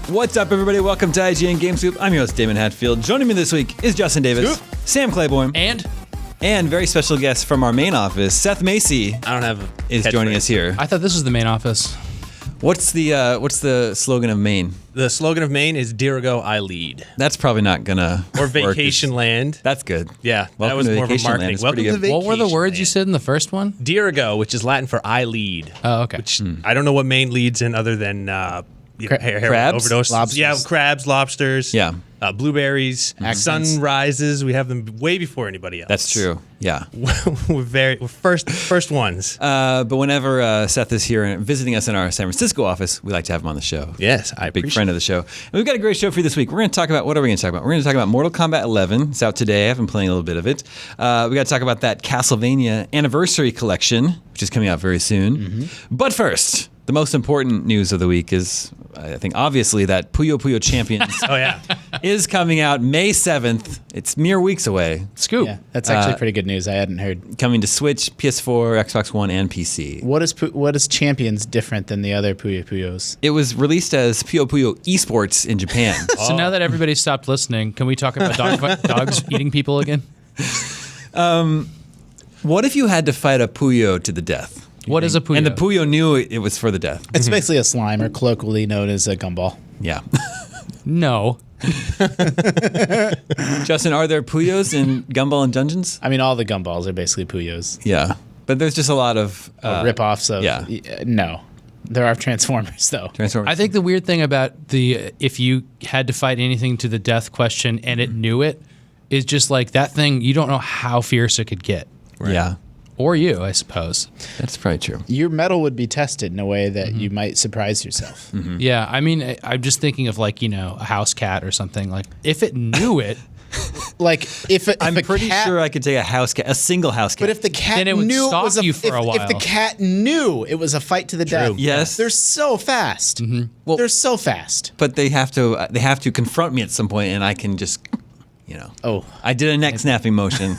What's up, everybody? Welcome to IGN Game Scoop. I'm your host, Damon Hatfield. Joining me this week is Justin Davis, Sam Claiborne, and very special guest from our main office, Seth Macy. I don't have is joining us here. I thought this was the main office. What's the slogan of Maine? The slogan of Maine is "Dirigo, I lead." That's probably not gonna or Vacation Land. That's good. Yeah, Welcome that was more of a marketing. Land. Welcome to Vacation What were the words Land. you said in the first one? Dirigo, which is Latin for "I lead." Oh, okay. Which I don't know what Maine leads in other than crabs, overdoses. lobsters. Yeah, crabs, lobsters. Yeah. Blueberries, sunrises. We have them way before anybody else. That's true. Yeah. we're first ones. But whenever Seth is here and visiting us in our San Francisco office, we like to have him on the show. Yes, I Big friend of the show. And we've got a great show for you this week. We're going to talk about, what are we going to talk about? We're going to talk about Mortal Kombat 11. It's out today. I've been playing a little bit of it. We got to talk about that Castlevania Anniversary Collection, which is coming out very soon. But first, the most important news of the week is, I think, obviously, that Puyo Puyo Champions Oh yeah. is coming out May 7th. It's mere weeks away. Scoop. Yeah, that's actually pretty good news. I hadn't heard. Coming to Switch, PS4, Xbox One, and PC. What is Champions different than the other Puyo Puyos? It was released as Puyo Puyo Esports in Japan. So now that everybody stopped listening, can we talk about dogs eating people again? What if you had to fight a Puyo to the death? What is a Puyo? And the Puyo knew it was for the death. It's basically a slime, or colloquially known as a gumball. Yeah. No. Justin, are there Puyos in Gumball and Dungeons? I mean, all the gumballs are basically Puyos. Yeah. But there's just a lot of Rip-offs of... yeah. No. There are Transformers, though. Transformers. I think the weird thing about the if you had to fight anything to the death question and it knew it is just like that thing, you don't know how fierce it could get. Yeah. Or you, I suppose. That's probably true. Your metal would be tested in a way that you might surprise yourself. Yeah, I mean, I'm just thinking of like, a house cat or something. Like, if it knew it, Like, if I'm a pretty cat, sure I could take a house cat, a single house cat. But if the cat Then it would knew it stalk was you for a if the while. cat knew it was a fight to the death, Yes. they're so fast. Well- They're so fast. But they have to confront me at some point, and I can just, Oh. I did a neck snapping motion.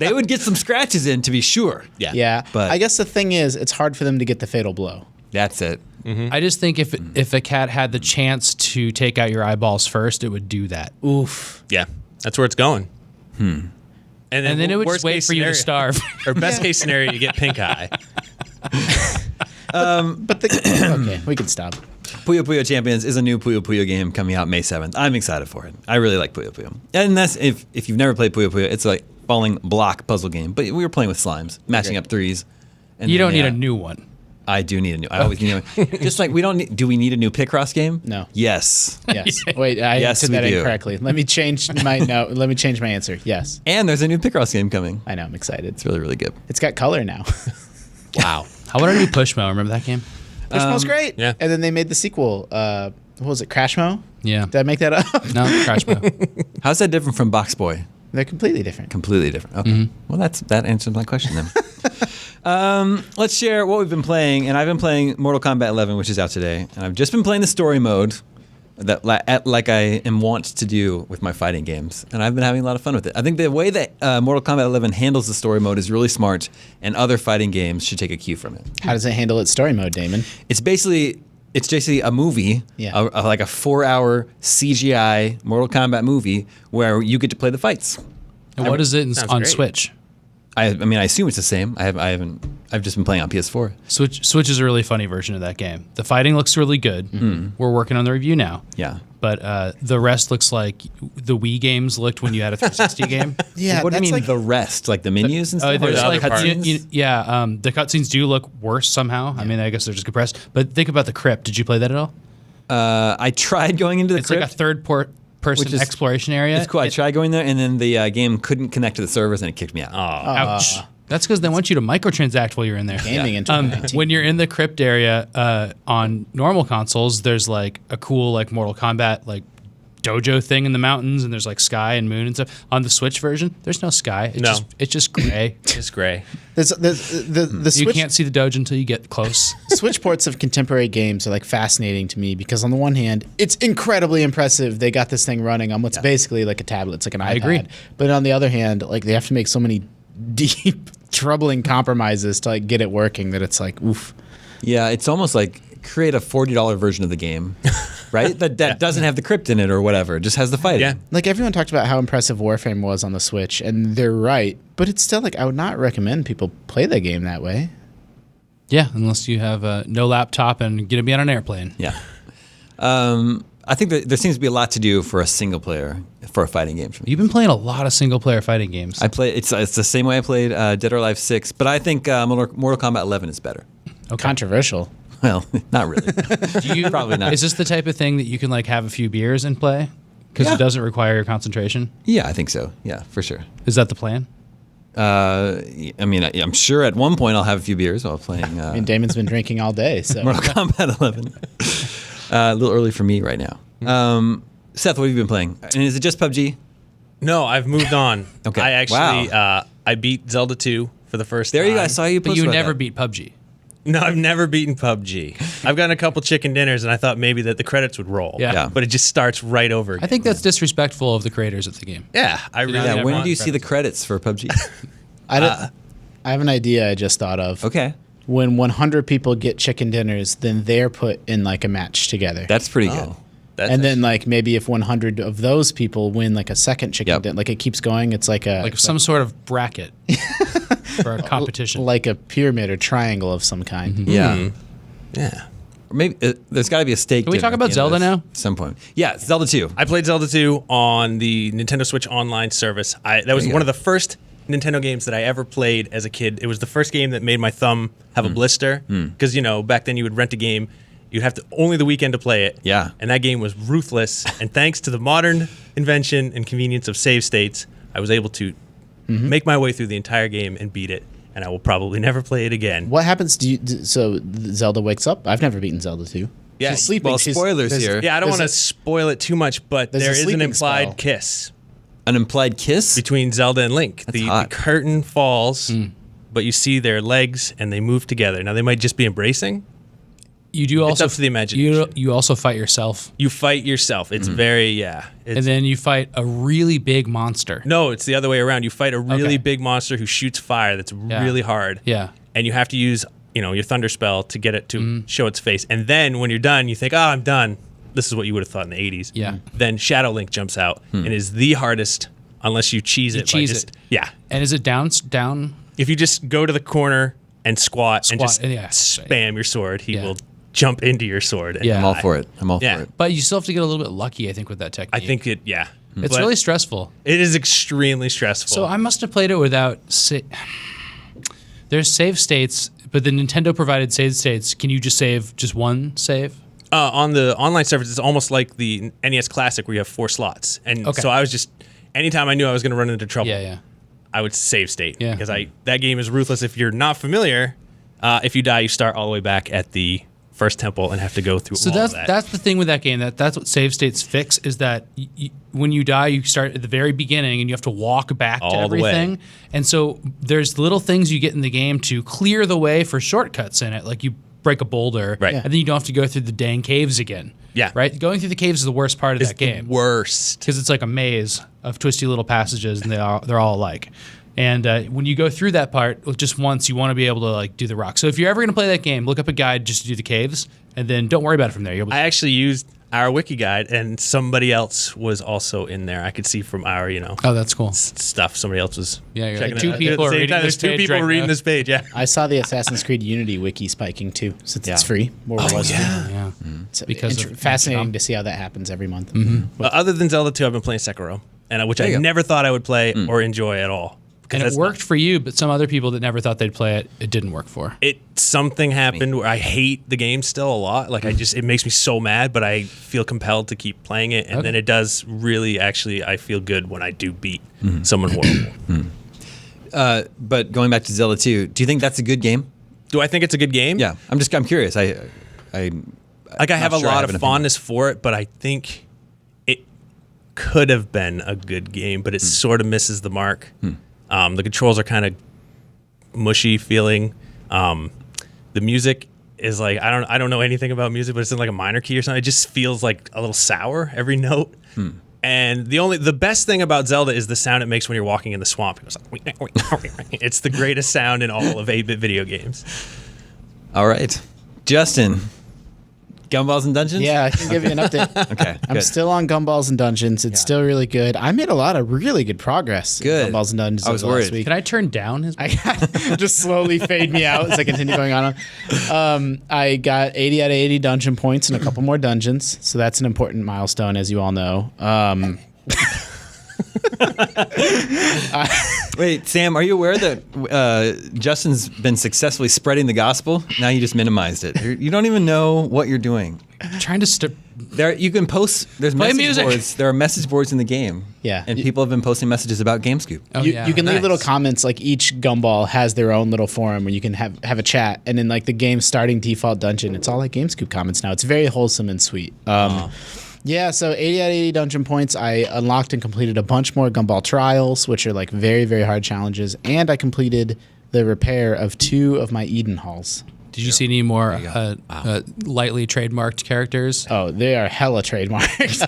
They would get some scratches in, to be sure. Yeah, But I guess the thing is, it's hard for them to get the fatal blow. that's it. I just think if a cat had the chance to take out your eyeballs first, it would do that. Oof. Yeah, that's where it's going. And And then it would worst just wait case for you to scenario- starve. Or best case scenario, you get pink eye. But okay, we can stop. Puyo Puyo Champions is a new Puyo Puyo game coming out May 7th. I'm excited for it. I really like Puyo Puyo. And that's if you've never played Puyo Puyo, it's like falling block puzzle game. But we were playing with slimes, matching up threes. And You then, don't need a new one. I do need a new. I always need a new. Just like we don't need. Do we need a new Picross game? No. Yes. Yes. Wait, I Yes, answered we that do. incorrectly. Let me change my Let me change my answer. Yes. And there's a new Picross game coming. I know. I'm excited. It's really, really good. It's got color now. Wow. How about a new Pushmo? Remember that game? Pushmo's great. yeah. And then they made the sequel. What was it? Crashmo? Yeah. Did I make that up? No, Crashmo. How's that different from Box Boy? They're completely different. Completely different. Okay. Well, that answers my question then. Let's share what we've been playing, and I've been playing Mortal Kombat 11, which is out today, and I've just been playing the story mode, that like I am wont to do with my fighting games, and I've been having a lot of fun with it. I think the way that Mortal Kombat 11 handles the story mode is really smart, and other fighting games should take a cue from it. How does it handle its story mode, Damon? It's basically a movie, Yeah. like a 4-hour CGI Mortal Kombat movie where you get to play the fights. And what is it Sounds on great. Switch? I mean, I assume it's the same. I've just been playing on PS4. Switch is a really funny version of that game. The fighting looks really good. We're working on the review now. Yeah. But the rest looks like the Wii games looked when you had a 360 game. Yeah. What do you that's mean like, the rest? Like the menus and stuff? There's the like other parts? the cutscenes do look worse somehow. I mean, I guess they're just compressed. But think about the crypt. Did you play that at all? I tried going into the It's crypt. like a third-person Which is- exploration area. It's cool. I tried going there, and then the game couldn't connect to the servers, and it kicked me out. Ouch. That's because they want you to microtransact while you're in there. gaming in 2019. When you're in the crypt area on normal consoles, there's like a cool like Mortal Kombat like dojo thing in the mountains, and there's like sky and moon and stuff. On the Switch version, there's no sky. It's just gray. It's gray. the You Switch, can't see the dojo until you get close. Switch ports of contemporary games are like fascinating to me because on the one hand, it's incredibly impressive. They got this thing running on what's basically like a tablet. It's like an iPad. agree. But on the other hand, like they have to make so many deep, troubling compromises to like get it working that it's like, oof. Yeah, it's almost like create a $40 version of the game, right? That doesn't have the crypt in it or whatever. It just has the fighting. Yeah. Like everyone talked about how impressive Warframe was on the Switch, and they're right. But it's still like I would not recommend people play the game that way. Yeah, unless you have no laptop and get to be on an airplane. Yeah. I think that there seems to be a lot to do for a single player for a fighting game. For me. You've been playing a lot of single player fighting games. I play. It's the same way I played Dead or Alive 6, but I think Mortal Kombat 11 is better. Okay. Controversial. Well, not really. Probably not. Is this the type of thing that you can like have a few beers and play? Because it doesn't require your concentration. Yeah, I think so. Yeah, for sure. Is that the plan? I mean, I'm sure at one point I'll have a few beers while playing I mean, Damon's been drinking all day, so Mortal Kombat 11. A little early for me right now. Seth, what have you been playing? And is it just PUBG? No, I've moved on. Okay. I actually I beat Zelda 2 for the first time. There you go. I saw you post But you about never that. beat PUBG. No, I've never beaten PUBG. I've gotten a couple chicken dinners, and I thought maybe that the credits would roll. Yeah. But it just starts right over again. I think that's disrespectful of the creators of the game. Yeah, I really Yeah, when want do you see the credits for PUBG? I have an idea I just thought of. Okay. When 100 people get chicken dinners, then they're put in like a match together. That's pretty good. That's And then like maybe if 100 of those people win like a second chicken dinner, like it keeps going. It's like a Like some sort of bracket for a competition. like a pyramid or triangle of some kind. Yeah. yeah. Or maybe there's got to be a steak. Can we dinner talk about at the end of Zelda this now? At some point. Yeah, Zelda 2. I played Zelda 2 on the Nintendo Switch Online service. That was you one go. of the first Nintendo games that I ever played as a kid. It was the first game that made my thumb have a blister. Because, back then you would rent a game, you'd have to only the weekend to play it. Yeah. And that game was ruthless. And thanks to the modern invention and convenience of save states, I was able to make my way through the entire game and beat it. And I will probably never play it again. What happens? So Zelda wakes up? I've never beaten Zelda 2. Yeah. She's sleeping. Well, spoilers there's- here. Yeah, I don't There's want to spoil it too much, but there's a there is an sleeping implied spell. kiss An implied kiss? between Zelda and Link. The hot. curtain falls, but you see their legs and they move together. Now they might just be embracing. You do also up to the imagination. You also fight yourself, You fight yourself. It's very It's, and then you fight a really big monster. no, it's the other way around. You fight a really Okay. big monster who shoots fire that's really hard. Yeah. And you have to use your thunder spell to get it to show its face. And then when you're done, you think, I'm done. This is what you would have thought in the 80s. Yeah. Then Shadow Link jumps out and is the hardest unless you cheese it. cheese by just, it. Yeah. And is it down? If you just go to the corner and squat and just yeah. spam your sword, he Yeah. will jump into your sword. And Yeah. I'm all for it. I'm all Yeah. for it. But you still have to get a little bit lucky, I think, with that technique. I think it, yeah. it's But really stressful. It is extremely stressful. So I must have played it without. There's save states, but the Nintendo provided save states. Can you just save just one save? On the online service, it's almost like the NES Classic where you have 4 slots. And Okay. so I was just, anytime I knew I was going to run into trouble, Yeah. I would save state. Yeah. Because that game is ruthless. If you're not familiar, if you die, you start all the way back at the first temple and have to go through So all that's of that. that's the thing with that game. That's what save states fix is that when you die, you start at the very beginning and you have to walk back to All the way. everything. And so there's little things you get in the game to clear the way for shortcuts in it, like you break a boulder, Right. and then you don't have to go through the dang caves again. Yeah. Right. Going through the caves is the worst part of It's that game. the worst. Because it's like a maze of twisty little passages, and they're all alike. And when you go through that part just once, you want to be able to like do the rock. So if you're ever going to play that game, look up a guide just to do the caves, and then don't worry about it from there. I actually used our wiki guide, and somebody else was also in there. I could see from our, Oh, that's cool. stuff. Somebody else was Yeah, you're checking like, it two out. people At are the same reading time, this there's 2 page people right reading now. this page. Yeah. I saw the Assassin's Creed Unity wiki spiking too, since it's free. Yeah. It's Because of fascinating to see how that happens every month. Other than Zelda 2, I've been playing Sekiro, and which I you go. never thought I would play or enjoy at all. And it That's worked for you, but some other people that never thought they'd play it, it didn't work for. Something happened where I hate the game still a lot. Like it makes me so mad, but I feel compelled to keep playing it. And then it does really actually, I feel good when I do beat someone horrible. But going back to Zelda 2, do you think that's a good game? Do I think it's a good game? Yeah. I'm curious. I have a sure I lot have of an fondness for it, but I think it could have been a good game, but it sort of misses the mark. The controls are kind of mushy feeling. The music is like I don't know anything about music, but it's in like a minor key or something. It just feels like a little sour every note. And the best thing about Zelda is the sound it makes when you're walking in the swamp. It's like, it's the greatest sound in all of 8-bit video games. All right. Justin, Gumballs and Dungeons? Yeah, I can give you an update. Okay, I'm good. still on Gumballs and Dungeons. It's still really good. I made a lot of really good progress. Good. In Gumballs and Dungeons. I was over the last worried. week. Can I turn down his? Just slowly fade me out as I continue going on. I got 80 out of 80 dungeon points and a couple more dungeons, so that's an important milestone, as you all know. Wait, Sam, are you aware that Justin's been successfully spreading the gospel? Now you just minimized it. You don't even know what you're doing. Trying to There, you can post. There's Play message music. boards. There are message boards in the game. Yeah. and people have been posting messages about GameScoop. Oh, You, yeah. you can leave Nice. little comments. Like each gumball has their own little forum where you can have a chat, and in like the game's starting default dungeon, it's all like GameScoop comments now. It's very wholesome and sweet. Yeah, so 80 out of 80 dungeon points. I unlocked and completed a bunch more gumball trials, which are like very, very hard challenges, and I completed the repair of 2 of my Eden halls. Did you see any more lightly trademarked characters? Oh, they are hella trademarks.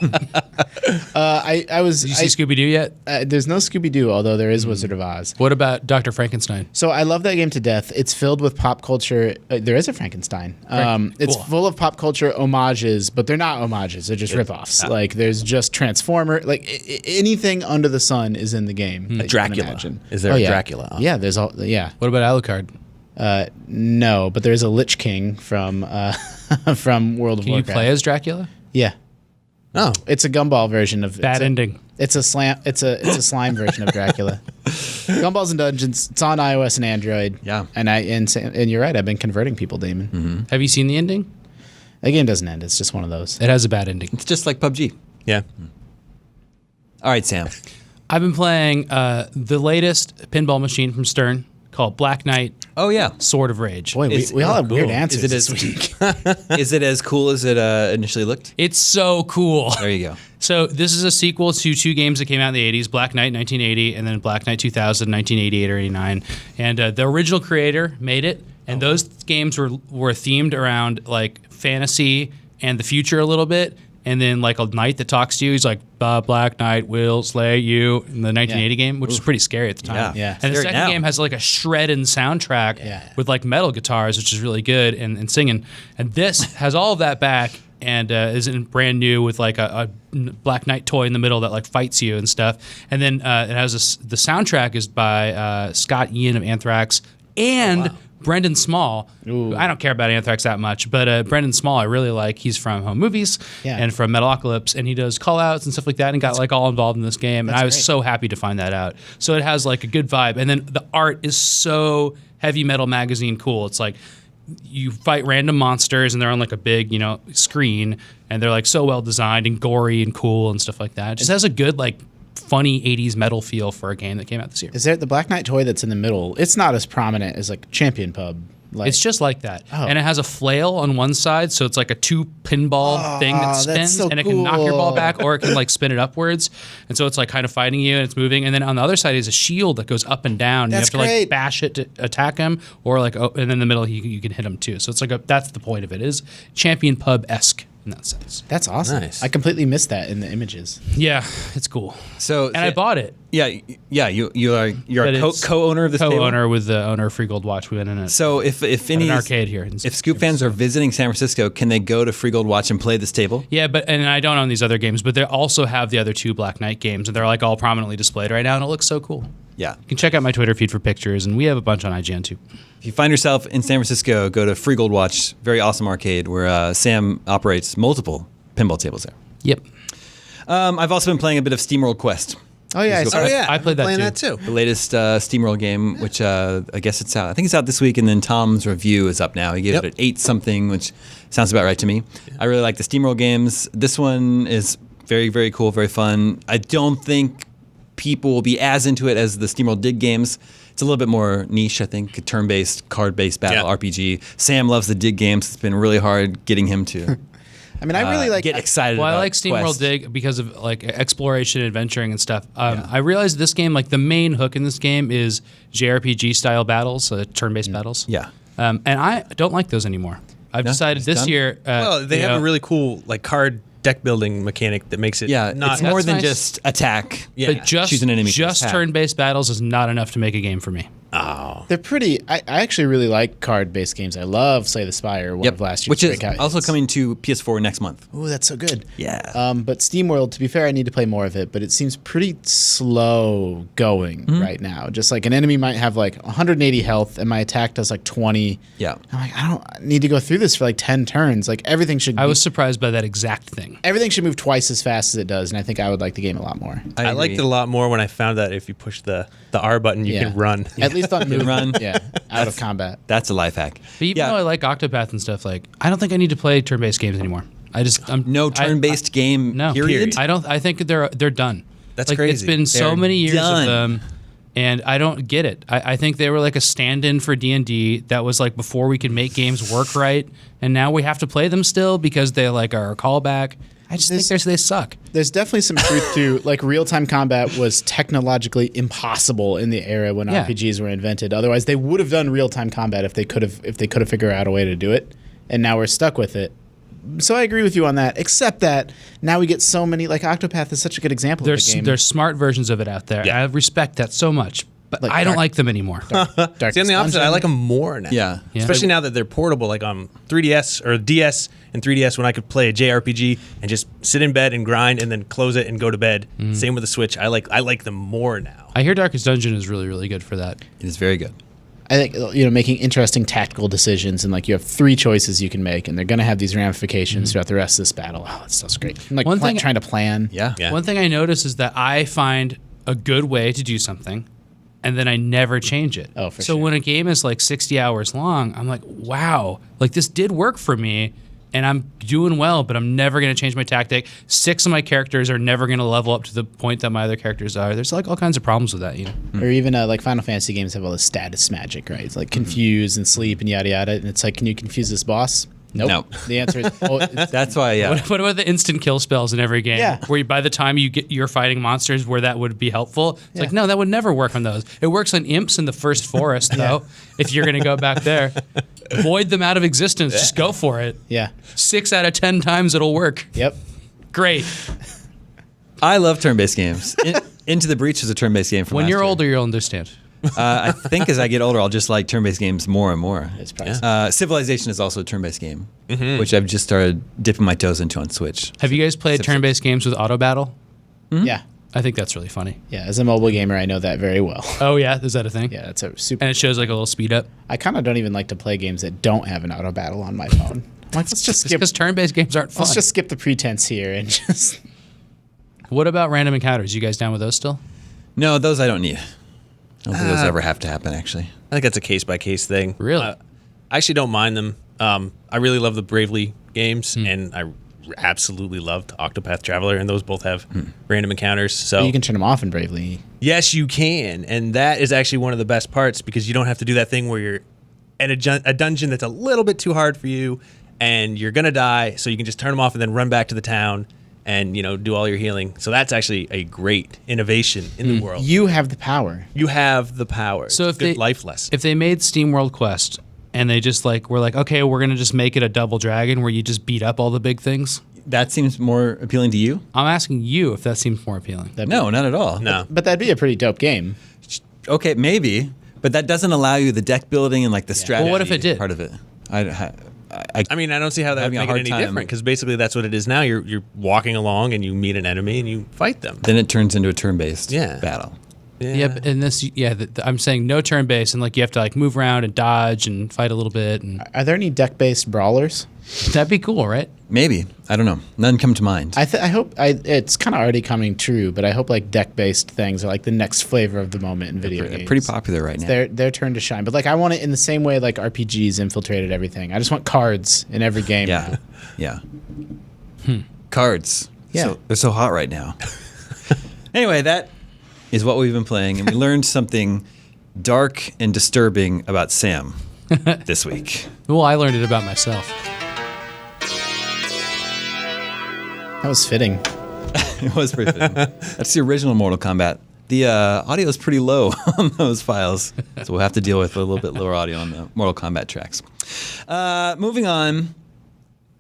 I was. Did you see Scooby Doo yet? There's no Scooby Doo, although there is Wizard of Oz. What about Dr. Frankenstein? So I love that game to death. It's filled with pop culture. There is a Frankenstein. It's Cool. full of pop culture homages, but they're not homages. They're just ripoffs. Like there's just Transformer. Like anything under the sun is in the game. that you can Dracula. imagine. Is there a Dracula? Yeah, there's all. Yeah. What about Alucard? No, but there's a Lich King from from World of Can you Warcraft. play as Dracula? Yeah. Oh, It's a gumball version of Bad ending. It's a slime version of Dracula. Gumballs and Dungeons. It's on iOS and Android. Yeah. And you're right. I've been converting people, Damon. Have you seen the ending? The game doesn't end. It's just one of those. It has a bad ending. It's just like PUBG. yeah. All right, Sam. I've been playing the latest pinball machine from Stern called Black Knight Oh yeah. Sword of Rage. Boy, we all have weird cool. answers Is it this week. Is it as cool as it initially looked? It's so cool. There you go. So this is a sequel to 2 games that came out in the 80s, Black Knight 1980 and then Black Knight 2000, 1988 or 89. And the original creator made it, and those games were themed around like fantasy and the future a little bit. And then like a knight that talks to you, he's like, "The Black Knight will slay you" in the 1980 game, which was pretty scary at the time. Yeah. Yeah. And the Scary second now. game has like a shredding soundtrack with like metal guitars, which is really good, and singing. And this has all of that back and is brand new with like a Black Knight toy in the middle that like fights you and stuff. And then it has the soundtrack is by Scott Ian of Anthrax and Brendan Small. I don't care about Anthrax that much, but Brendan Small I really like. He's from Home Movies and from Metalocalypse, and he does call-outs and stuff like that, and got like all involved in this game, and I was so happy to find that out. So it has like a good vibe, and then the art is so Heavy Metal Magazine cool. It's like you fight random monsters, and they're on like a big, screen, and they're like so well designed and gory and cool and stuff like that. It just has a good like funny 80s metal feel for a game that came out this year. Is there the Black Knight toy that's in the middle? It's not as prominent as like Champion Pub. Like, It's just like that. And it has a flail on one side, so it's like a 2 pinball thing that that's spins, so and it can knock your ball cool. back, or it can like spin it upwards. And so it's like kind of fighting you, and it's moving. And then on the other side is a shield that goes up and down. That's you have to like great. bash it to attack him, or like, and then in the middle you can hit him too. So it's like that's the point of it. It is Champion Pub-esque in that sense. that's awesome. Nice. I completely missed that in the images. Yeah, it's cool. So And I bought it. Yeah. You're But a it's co-owner of this table? Co-owner with the owner of Free Gold Watch. We went in it. So if at any an arcade here. if Scoop fans are visiting San Francisco, can they go to Free Gold Watch and play this table? Yeah, and I don't own these other games, but they also have the other 2 Black Knight games, and they're like all prominently displayed right now, and it looks so cool. Yeah. You can check out my Twitter feed for pictures, and we have a bunch on IGN too. If you find yourself in San Francisco, go to Free Gold Watch, very awesome arcade where Sam operates multiple pinball tables there. Yep. I've also been playing a bit of SteamWorld Quest. Oh yeah, I saw Oh that. yeah, I played that playing too. that too. The latest SteamWorld game, which I guess it's out. I think it's out this week, and then Tom's review is up now. He gave it an 8 something, which sounds about right to me. I really like the SteamWorld games. This one is very, very cool, very fun. I don't think people will be as into it as the SteamWorld Dig games. It's a little bit more niche, I think, a turn-based, card-based battle RPG. Sam loves the Dig games. It's been really hard getting him to I mean, I really like. get excited Well, about I like SteamWorld Quest. Dig because of like exploration, adventuring, and stuff. I realized this game, like the main hook in this game, is JRPG style battles, turn-based battles. Yeah. And I don't like those anymore. I've decided it's this done? year. Well, they have a really cool like card deck building mechanic that makes it Yeah, not it's more That's than nice. just attack. Yeah. But just choose an enemy to just attack. turn-based battles is not enough to make a game for me. Oh. They're pretty. I actually really like card-based games. I love Slay the Spire, one of last year's which is breakout also hits. coming to PS4 next month. Ooh, that's so good. Yeah. But SteamWorld, to be fair, I need to play more of it, but it seems pretty slow going right now. Just like an enemy might have like 180 health, and my attack does like 20. Yeah. I'm like, I don't need to go through this for like 10 turns. Like everything should. I was surprised by that exact thing. Everything should move twice as fast as it does, and I think I would like the game a lot more. I liked it a lot more when I found that if you push the R button, you can run. At least on move, run. Yeah, out of combat. That's a life hack. But even though I like Octopath and stuff, like I don't think I need to play turn-based games anymore. No turn-based game. No, period. I don't. I think they're done. That's like, crazy. It's been so They're many years done. of them, and I don't get it. I think they were like a stand-in for D&D. That was like before we could make games work right, and now we have to play them still because they like are a callback. I just think they suck. There's definitely some truth to like real-time combat was technologically impossible in the era when RPGs were invented. Otherwise, they would have done real-time combat if they could have figured out a way to do it. And now we're stuck with it. So I agree with you on that. Except that now we get so many. Like Octopath is such a good example of the game. There's smart versions of it out there. Yeah. I respect that so much, but Like I don't Dark- like them anymore. See, I'm the opposite. I like them more now. Yeah. Especially now that they're portable, like on 3DS or DS and 3DS, when I could play a JRPG and just sit in bed and grind and then close it and go to bed. Same with the Switch. I like them more now. I hear Darkest Dungeon is really, really good for that. It is very good. I think making interesting tactical decisions and like you have 3 choices you can make, and they're going to have these ramifications throughout the rest of this battle. Oh, that stuff's great. And, like One thing- trying to plan. Yeah. Yeah. One thing I notice is that I find a good way to do something, and then I never change it. Oh, for so sure. when a game is like 60 hours long, I'm like, wow, like this did work for me, and I'm doing well, but I'm never going to change my tactic. 6 of my characters are never going to level up to the point that my other characters are. There's like all kinds of problems with that, you know. Or even like Final Fantasy games have all this status magic, right? It's like confuse and sleep and yada yada. And it's like, can you confuse this boss? Nope. No. The answer is, That's why, yeah. What about the instant kill spells in every game? Yeah. Where by the time you're fighting monsters where that would be helpful, it's like, no, that would never work on those. It works on imps in the first forest, though, if you're going to go back there. Void them out of existence. Just go for it. yeah. 6 out of 10 times it'll work. Yep. Great. I love turn-based games. Into the Breach is a turn-based game from When last you're year. older, you'll understand. I think as I get older, I'll just like turn-based games more and more. It's probably Civilization is also a turn-based game, which I've just started dipping my toes into on Switch. Have you guys played turn-based games with auto battle? yeah. I think that's really funny. Yeah. As a mobile gamer, I know that very well. Oh, yeah? Is that a thing? Yeah. It's a super. And it shows like a little speed up? I kind of don't even like to play games that don't have an auto battle on my phone. I'm like, let's just skip. Because turn-based games aren't fun. Let's just skip the pretense here and just. What about random encounters? You guys down with those still? No, those I don't need. I don't think those ever have to happen, actually. I think that's a case-by-case thing. Really? I actually don't mind them. I really love the Bravely games, and I absolutely loved Octopath Traveler, and those both have random encounters. So You can turn them off in Bravely. yes, you can, and that is actually one of the best parts because you don't have to do that thing where you're at a dungeon that's a little bit too hard for you, and you're gonna die. So you can just turn them off and then run back to the town and do all your healing. So that's actually a great innovation in the world. You have the power. You have the power. So It's if a good they life lesson. if they made SteamWorld Quest and they just were like, okay, we're gonna just make it a double dragon where you just beat up all the big things. That seems more appealing to you? I'm asking you if that seems more appealing. No, not at all. No. But that'd be a pretty dope game. Okay, maybe, but that doesn't allow you the deck building and like the strategy Well, what if it did? part of it. I mean, I don't see how that would Having a make it hard any time. different because basically that's what it is now. You're walking along and you meet an enemy and you fight them. Then it turns into a turn-based Yeah. battle. Yeah, but in this, I'm saying no turn based, and like you have to like move around and dodge and fight a little bit, and Are there any deck-based brawlers? that'd be cool, right? Maybe. I don't know. None come to mind. I hope it's kind of already coming true, but I hope like deck-based things are like the next flavor of the moment in video They're games. pretty popular right now. Their turn to shine, but like I want it in the same way like RPGs infiltrated everything. I just want cards in every game. Yeah. Yeah. Cards. Yeah. So, they're so hot right now. Anyway, that is what we've been playing, and we learned something dark and disturbing about Sam this week. Well, I learned it about myself. That was fitting. It was pretty fitting. That's the original Mortal Kombat. The audio is pretty low on those files, so we'll have to deal with a little bit lower audio on the Mortal Kombat tracks. Moving on,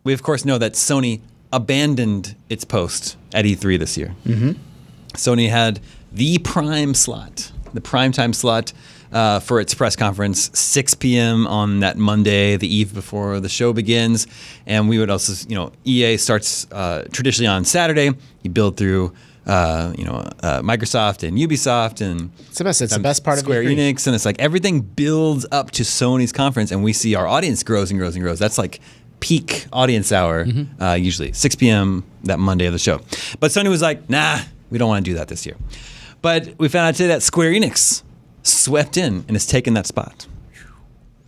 we of course know that Sony abandoned its post at E3 this year. Mm-hmm. Sony had the prime time slot for its press conference, 6 p.m. on that Monday, the eve before the show begins. And we would also, EA starts traditionally on Saturday. You build through, Microsoft and Ubisoft and It's the best. It's the best part Square of E3. Enix, and it's like everything builds up to Sony's conference, and we see our audience grows and grows and grows. That's like peak audience hour, usually 6 p.m. that Monday of the show. But Sony was like, nah, we don't want to do that this year. But we found out today that Square Enix swept in and has taken that spot.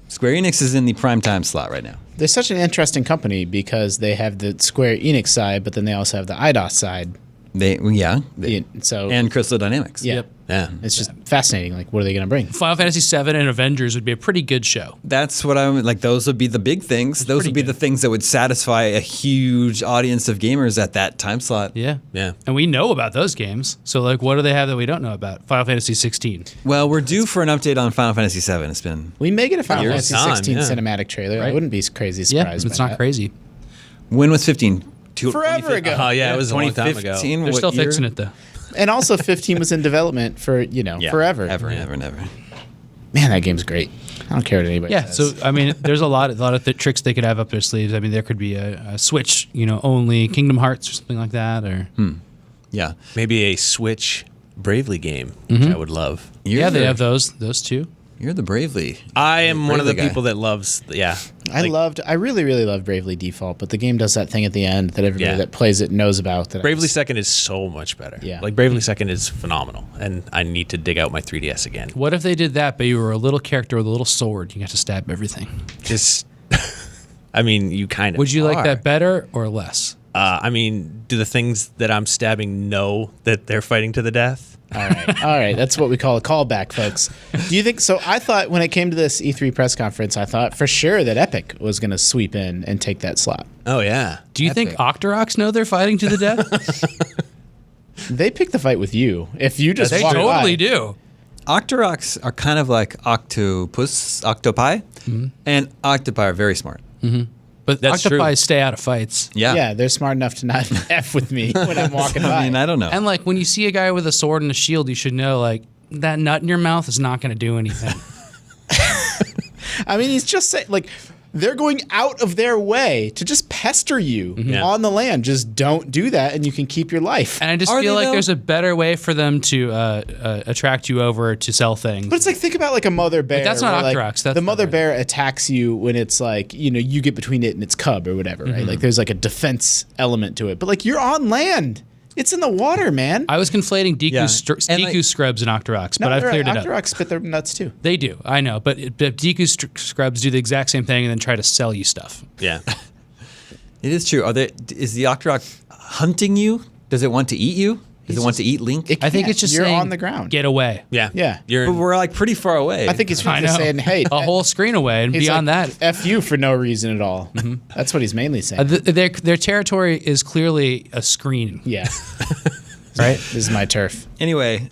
Square Enix is in the primetime slot right now. They're such an interesting company because they have the Square Enix side, but then they also have the IDOS side. So and Crystal Dynamics. Yeah. Yeah. It's just fascinating. Like, what are they going to bring? Final Fantasy VII and Avengers would be a pretty good show. That's what I'm like. Those would be the big things. Those would be the things that would satisfy a huge audience of gamers at that time slot. Yeah. Yeah. And we know about those games. So, like, what do they have that we don't know about? Final Fantasy 16. Well, we're due for an update on Final Fantasy VII. It's been We may get a Final Years Fantasy on, 16 yeah. cinematic trailer. I Right. wouldn't be crazy Yeah, surprised. it's by not that. crazy. when was 15? Forever ago. Oh, yeah, it was a long time ago. 2015. They're What still year? fixing it, though. And also, 15 was in development for forever. Ever. Man, that game's great. I don't care what anybody Yeah, says. so I mean, there's a lot of tricks they could have up their sleeves. I mean, there could be a Switch, only Kingdom Hearts or something like that, or Yeah. Maybe a Switch Bravely game, which I would love. yeah, they have those two. You're the Bravely. I am one of the Bravely guy. people that loves, I really, really love Bravely Default, but the game does that thing at the end that everybody Yeah. that plays it knows about. That Bravely Second is so much better. Yeah. Like Bravely Second is phenomenal, and I need to dig out my 3DS again. What if they did that, but you were a little character with a little sword? You got to stab everything. Just, I mean, you kind of. Would you like are. that better or less? I mean, do the things that I'm stabbing know that they're fighting to the death? All right. That's what we call a callback, folks. Do you think so? I thought when it came to this E3 press conference, I thought for sure that Epic was going to sweep in and take that slot. Oh yeah. Do you think Octoroks know they're fighting to the death? They picked the fight with you. If you just They walk totally by, do. Octoroks are kind of like octopi, and octopi are very smart. But That's octopi true. stay out of fights. Yeah. they're smart enough to not F with me when I'm walking by. I mean, I don't know. And like when you see a guy with a sword and a shield, you should know like that nut in your mouth is not going to do anything. I mean, he's just saying, like, they're going out of their way to just pester you on the land. Just don't do that, and you can keep your life. And I just Are feel they, like though? there's a better way for them to attract you over to sell things. But it's like, think about like a mother bear. that's not where, like, Octoroks, that's the mother not right. bear attacks you when it's like, you get between it and its cub or whatever, right? Like there's like a defense element to it. But like you're on land. It's in the water, man. I was conflating Deku, Yeah. Deku And, like- scrubs and Octoroks, No, but I've they're cleared right. it up. Octoroks spit their nuts too. They do, I know, but Deku scrubs do the exact same thing and then try to sell you stuff. Yeah. It is true. Is the Octorok hunting you? Does it want to eat you? Does it want to eat Link? I think it's just you're saying, on the ground. Get away. Yeah. Yeah. You're But we're like pretty far away. I think he's I just know. saying, hey, a whole screen away, and he's beyond like, that, F you for no reason at all. That's what he's mainly saying. their territory is clearly a screen. Yeah. Right? This is my turf. Anyway,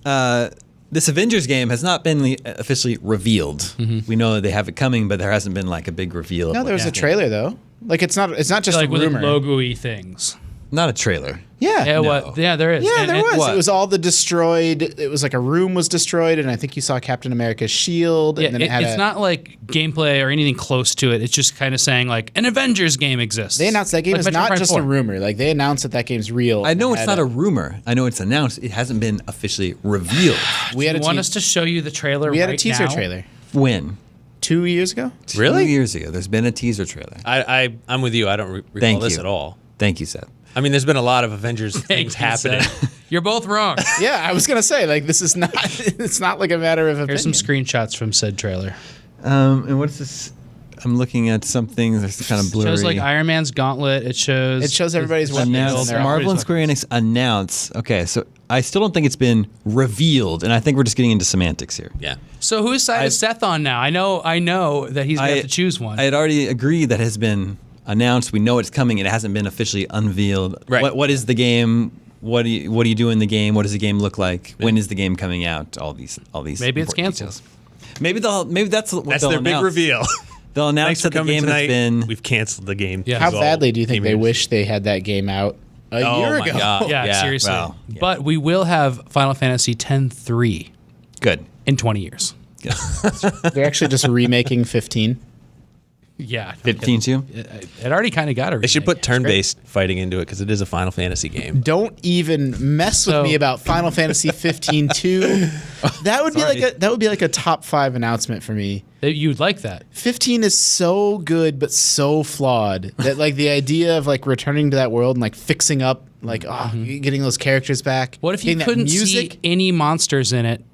this Avengers game has not been officially revealed. We know that they have it coming, but there hasn't been like a big reveal. of No, what- there was a trailer though. Like it's not just Like a with rumor. logo-y things. Not a trailer. Yeah. Yeah, No. yeah, there is. Yeah, And- there and- was. what? It was all the destroyed. It was like a room was destroyed, and I think you saw Captain America's shield. Yeah, And then it had it's not like gameplay or anything close to it. It's just kind of saying like an Avengers game exists. They announced that game Like is Metroid not Prime just 4. a rumor. Like they announced that game's real. I know and it's had not a rumor. I know it's announced. It hasn't been officially revealed. We had You a want te- us to show you the trailer? we had a right teaser now? trailer When? 2 years ago. Really? 2 years ago. There's been a teaser trailer. I'm with you. I don't recall Thank this you. at all. Thank you, Seth. I mean, there's been a lot of Avengers things happening. You're both wrong. Yeah, I was gonna say like this is not. It's not like a matter of opinion. Here's some screenshots from said trailer. And what's this? I'm looking at something that's kind of blurry. Shows like Iron Man's gauntlet. It shows. It shows everybody's weapons. Announced, and they're all- Marvel and Square Enix announce. Okay, so I still don't think it's been revealed, and I think we're just getting into semantics here. Yeah. So whose side is Seth on now? I know that he's gonna have to choose one. I had already agreed that it has been announced. We know it's coming. It hasn't been officially unveiled. Right. What is the game? What do you do in the game? What does the game look like? When is the game coming out? All these. Maybe it's important canceled. details. Maybe that's what That's they'll their big announce. reveal. They'll announce Thanks for that the coming game tonight. has been. We've canceled the game. Yeah. How It's all badly do you think they gamers. wish they had that game out a year my ago? God. yeah, seriously. well, But we will have Final Fantasy X-3 Good. in 20 years. They're actually just remaking 15. Yeah. 15 too. It already kind of got a They should remake. put turn-based fighting into it because it is a Final Fantasy game. Don't even mess with So- me about Final Fantasy 15 2. That would be like a top 5 announcement for me. You'd like that. 15 is so good but so flawed that like the idea of like returning to that world and like fixing up like getting those characters back. What if you getting that couldn't see any monsters in it,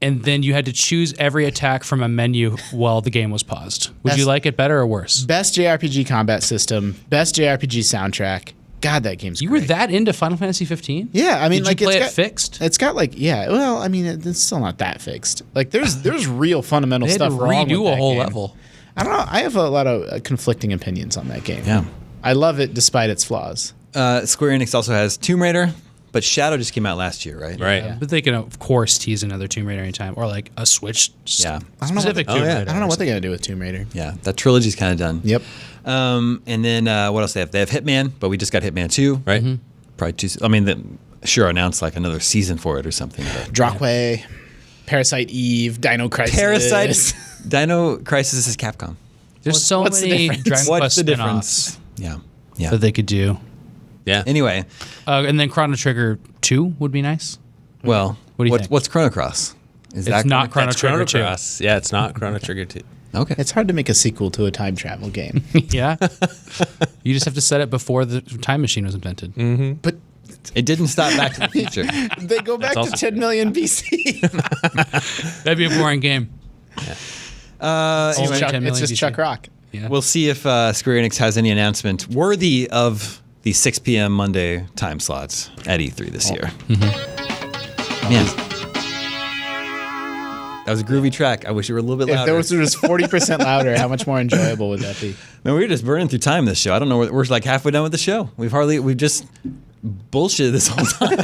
and then you had to choose every attack from a menu while the game was paused? Would you like it better or worse? Best JRPG combat system, best JRPG soundtrack. God, that game's You great. were that into Final Fantasy 15? Yeah, I mean, Did like you play it's it got, fixed? It's got like well, I mean, it's still not that fixed. Like there's real fundamental They had to stuff wrong with redo a that whole game. level. I don't know. I have a lot of conflicting opinions on that game. Yeah. I love it despite its flaws. Square Enix also has Tomb Raider, but Shadow just came out last year, right? Right. Yeah. But they can, of course, tease another Tomb Raider anytime, or like a Switch Yeah. specific Oh, Tomb yeah. Raider. I don't know or what they're gonna do with Tomb Raider. Yeah, that trilogy's kind of done. Yep. And then what else they have? They have Hitman, but we just got Hitman 2. Right? Probably two. I mean, sure announced like another season for it or something. But. Drockway, Parasite Eve, Dino Crisis. Parasite, Dino Crisis is Capcom. There's so what's the many difference? Dragon What's Quest the spin-offs difference? Yeah. Yeah. that they could do. Yeah. Anyway, And then Chrono Trigger 2 would be nice. well, What do you think? what's Chrono Cross? Is It's not Chrono That's Trigger Chrono 2. Cross. Yeah, it's not Chrono Trigger 2. Okay. It's hard to make a sequel to a time travel game. Yeah. You just have to set it before the time machine was invented. But It didn't stop Back to the Future. they go back to also 10 million BC. That'd be a boring game. Anyway, Only 10 million It's just BC. Chuck Rock. Yeah. we'll see if Square Enix has any announcement worthy of the 6 p.m. Monday time slots at E3 this year. Man. That was a groovy track. I wish it were a little bit If louder. there was just 40% louder, how much more enjoyable would that be? Man, we were just burning through time this show. I don't know. We're like halfway done with the show. We've just bullshit this whole time.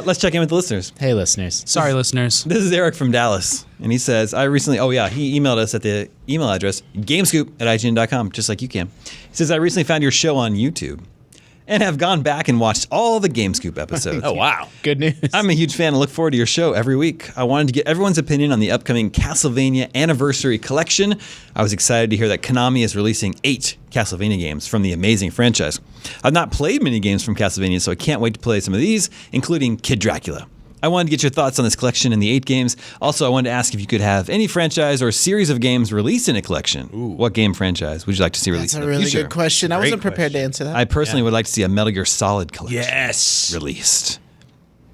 Let's check in with the listeners. Hey, listeners. Sorry, listeners. This is Eric from Dallas, and he says, he emailed us at the email address, gamescoop@ign.com, just like you can. He says, I recently found your show on YouTube and have gone back and watched all the GameScoop episodes. Oh, wow. Good news. I'm a huge fan and look forward to your show every week. I wanted to get everyone's opinion on the upcoming Castlevania Anniversary Collection. I was excited to hear that Konami is releasing 8 Castlevania games from the amazing franchise. I've not played many games from Castlevania, so I can't wait to play some of these, including Kid Dracula. I wanted to get your thoughts on this collection and the 8 games. Also, I wanted to ask if you could have any franchise or series of games released in a collection. What game franchise would you like to see released That's a in the really future? good question. I wasn't prepared to answer that. I personally would like to see a Metal Gear Solid collection Yes. released.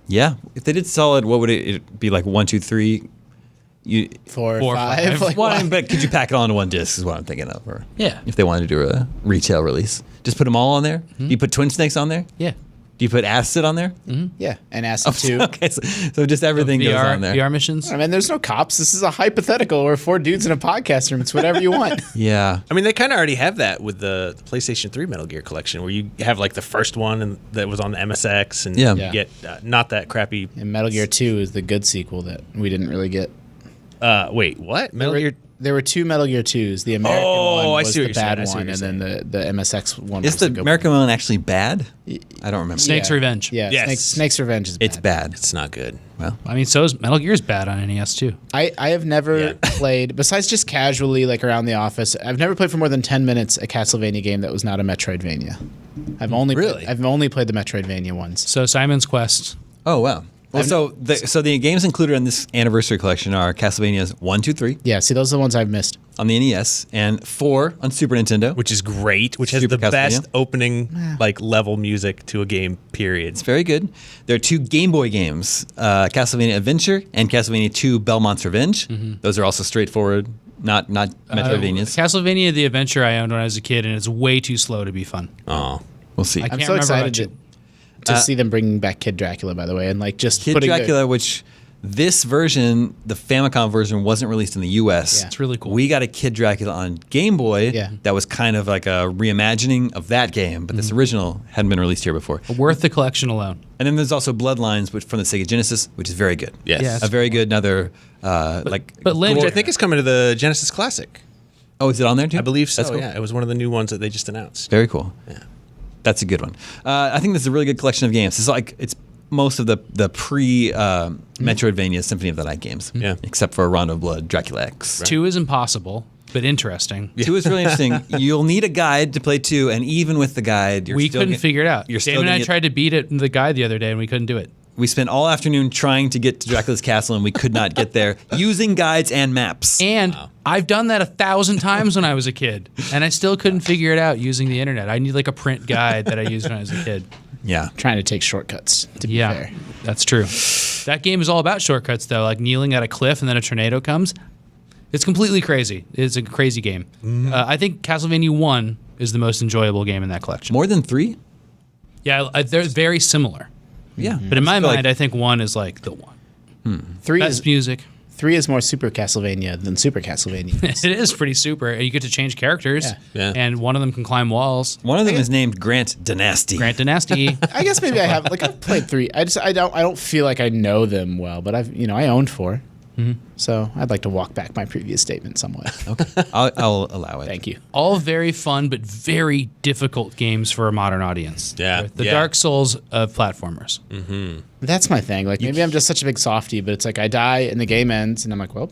Yeah, if they did Solid, what would it be like? 1, 2, 3. You, 4 or Four or 5. five. Like, well, but could you pack it all into one disc? Is what I'm thinking of. Or Yeah. if they wanted to do a retail release, just put them all on there. Do you put Twin Snakes on there? Yeah. Do you put Acid on there? yeah, and Acid 2. Okay, so just everything goes on there. VR missions. I mean, there's no cops. This is a hypothetical. We're 4 dudes in a podcast room. It's whatever you want. Yeah. I mean, they kind of already have that with the PlayStation 3 Metal Gear collection, where you have like the first one and that was on the MSX, and Yeah. you get not that crappy. And Metal Gear 2 is the good sequel that we didn't really get. Wait, what? Metal Gear? There were 2 Metal Gear 2s. The American Oh, one I was see what the you're saying. bad I see one, what and you're then the MSX one Is was the good American one actually bad? I don't remember. Snake's Yeah. Revenge. Yeah, Yes. Snake's Revenge is bad. It's bad. It's not good. Well, I mean, so is Metal Gear's bad on NES too. I have never Yeah. played, besides just casually like around the office, I've never played for more than 10 minutes a Castlevania game that was not a Metroidvania. I've only Really? I've only played the Metroidvania ones. So Simon's Quest. oh wow. Well, so the games included in this anniversary collection are Castlevania's 1, 2, 3 Yeah, see, those are the ones I've missed. on the NES and 4 on Super Nintendo. Which is great. Which has Super the best Castlevania. opening like level music to a game. Period. It's very good. There are 2 Game Boy games, Castlevania Adventure and Castlevania 2 Belmont's Revenge. Those are also straightforward, not Metroidvanias. Castlevania The Adventure I owned when I was a kid, and it's way too slow to be fun. Oh, We'll see. I I'm can't so remember excited much. to see them bringing back Kid Dracula, by the way, and like just Kid putting Dracula, which this version, the Famicom version, wasn't released in the U.S. Yeah. It's really cool. We got a Kid Dracula on Game Boy Yeah. that was kind of like a reimagining of that game, but this original hadn't been released here before. Worth the collection alone. And then there's also Bloodlines, which from the Sega Genesis, which is very good. yes. Yeah, A very good, another but Which I think is coming to the Genesis Classic. Oh, is it on there too? I believe so. That's cool. Yeah, it was one of the new ones that they just announced. Very cool. Yeah. That's a good one. I think this is a really good collection of games. It's like it's most of the pre Metroidvania Symphony of the Night games. Yeah. Except for Rondo of Blood, Dracula X. 2 is impossible, but interesting. 2 is really interesting. You'll need a guide to play 2, and even with the guide, We couldn't figure it out. You're still Damon and I gonna get- tried to beat it in the guide the other day, and we couldn't do it. We spent all afternoon trying to get to Dracula's castle, and we could not get there using guides and maps. And I've done that 1,000 times when I was a kid, and I still couldn't figure it out using the internet. I need like a print guide that I used when I was a kid. Yeah. Trying to take shortcuts, to be Yeah, fair. that's true. That game is all about shortcuts, though, like kneeling at a cliff and then a tornado comes. It's completely crazy. It's a crazy game. I think Castlevania 1 is the most enjoyable game in that collection. More than 3? Yeah, they're very similar. Yeah. But in my feel like- mind, I think 1 is like the one. 3 Best is music. 3 is more Super Castlevania than Super Castlevania. It is pretty super. You get to change characters, Yeah. and one of them can climb walls. One of them is named Grant Dynasty. Grant Dynasty. I guess maybe I have I've played 3. I don't feel like I know them well, but I owned 4. So I'd like to walk back my previous statement somewhat. I'll allow it. Thank you. All very fun, but very difficult games for a modern audience. Yeah, The yeah. Dark Souls of platformers. That's my thing. Like maybe I'm just such a big softie, but it's like I die and the game ends, and I'm like, well,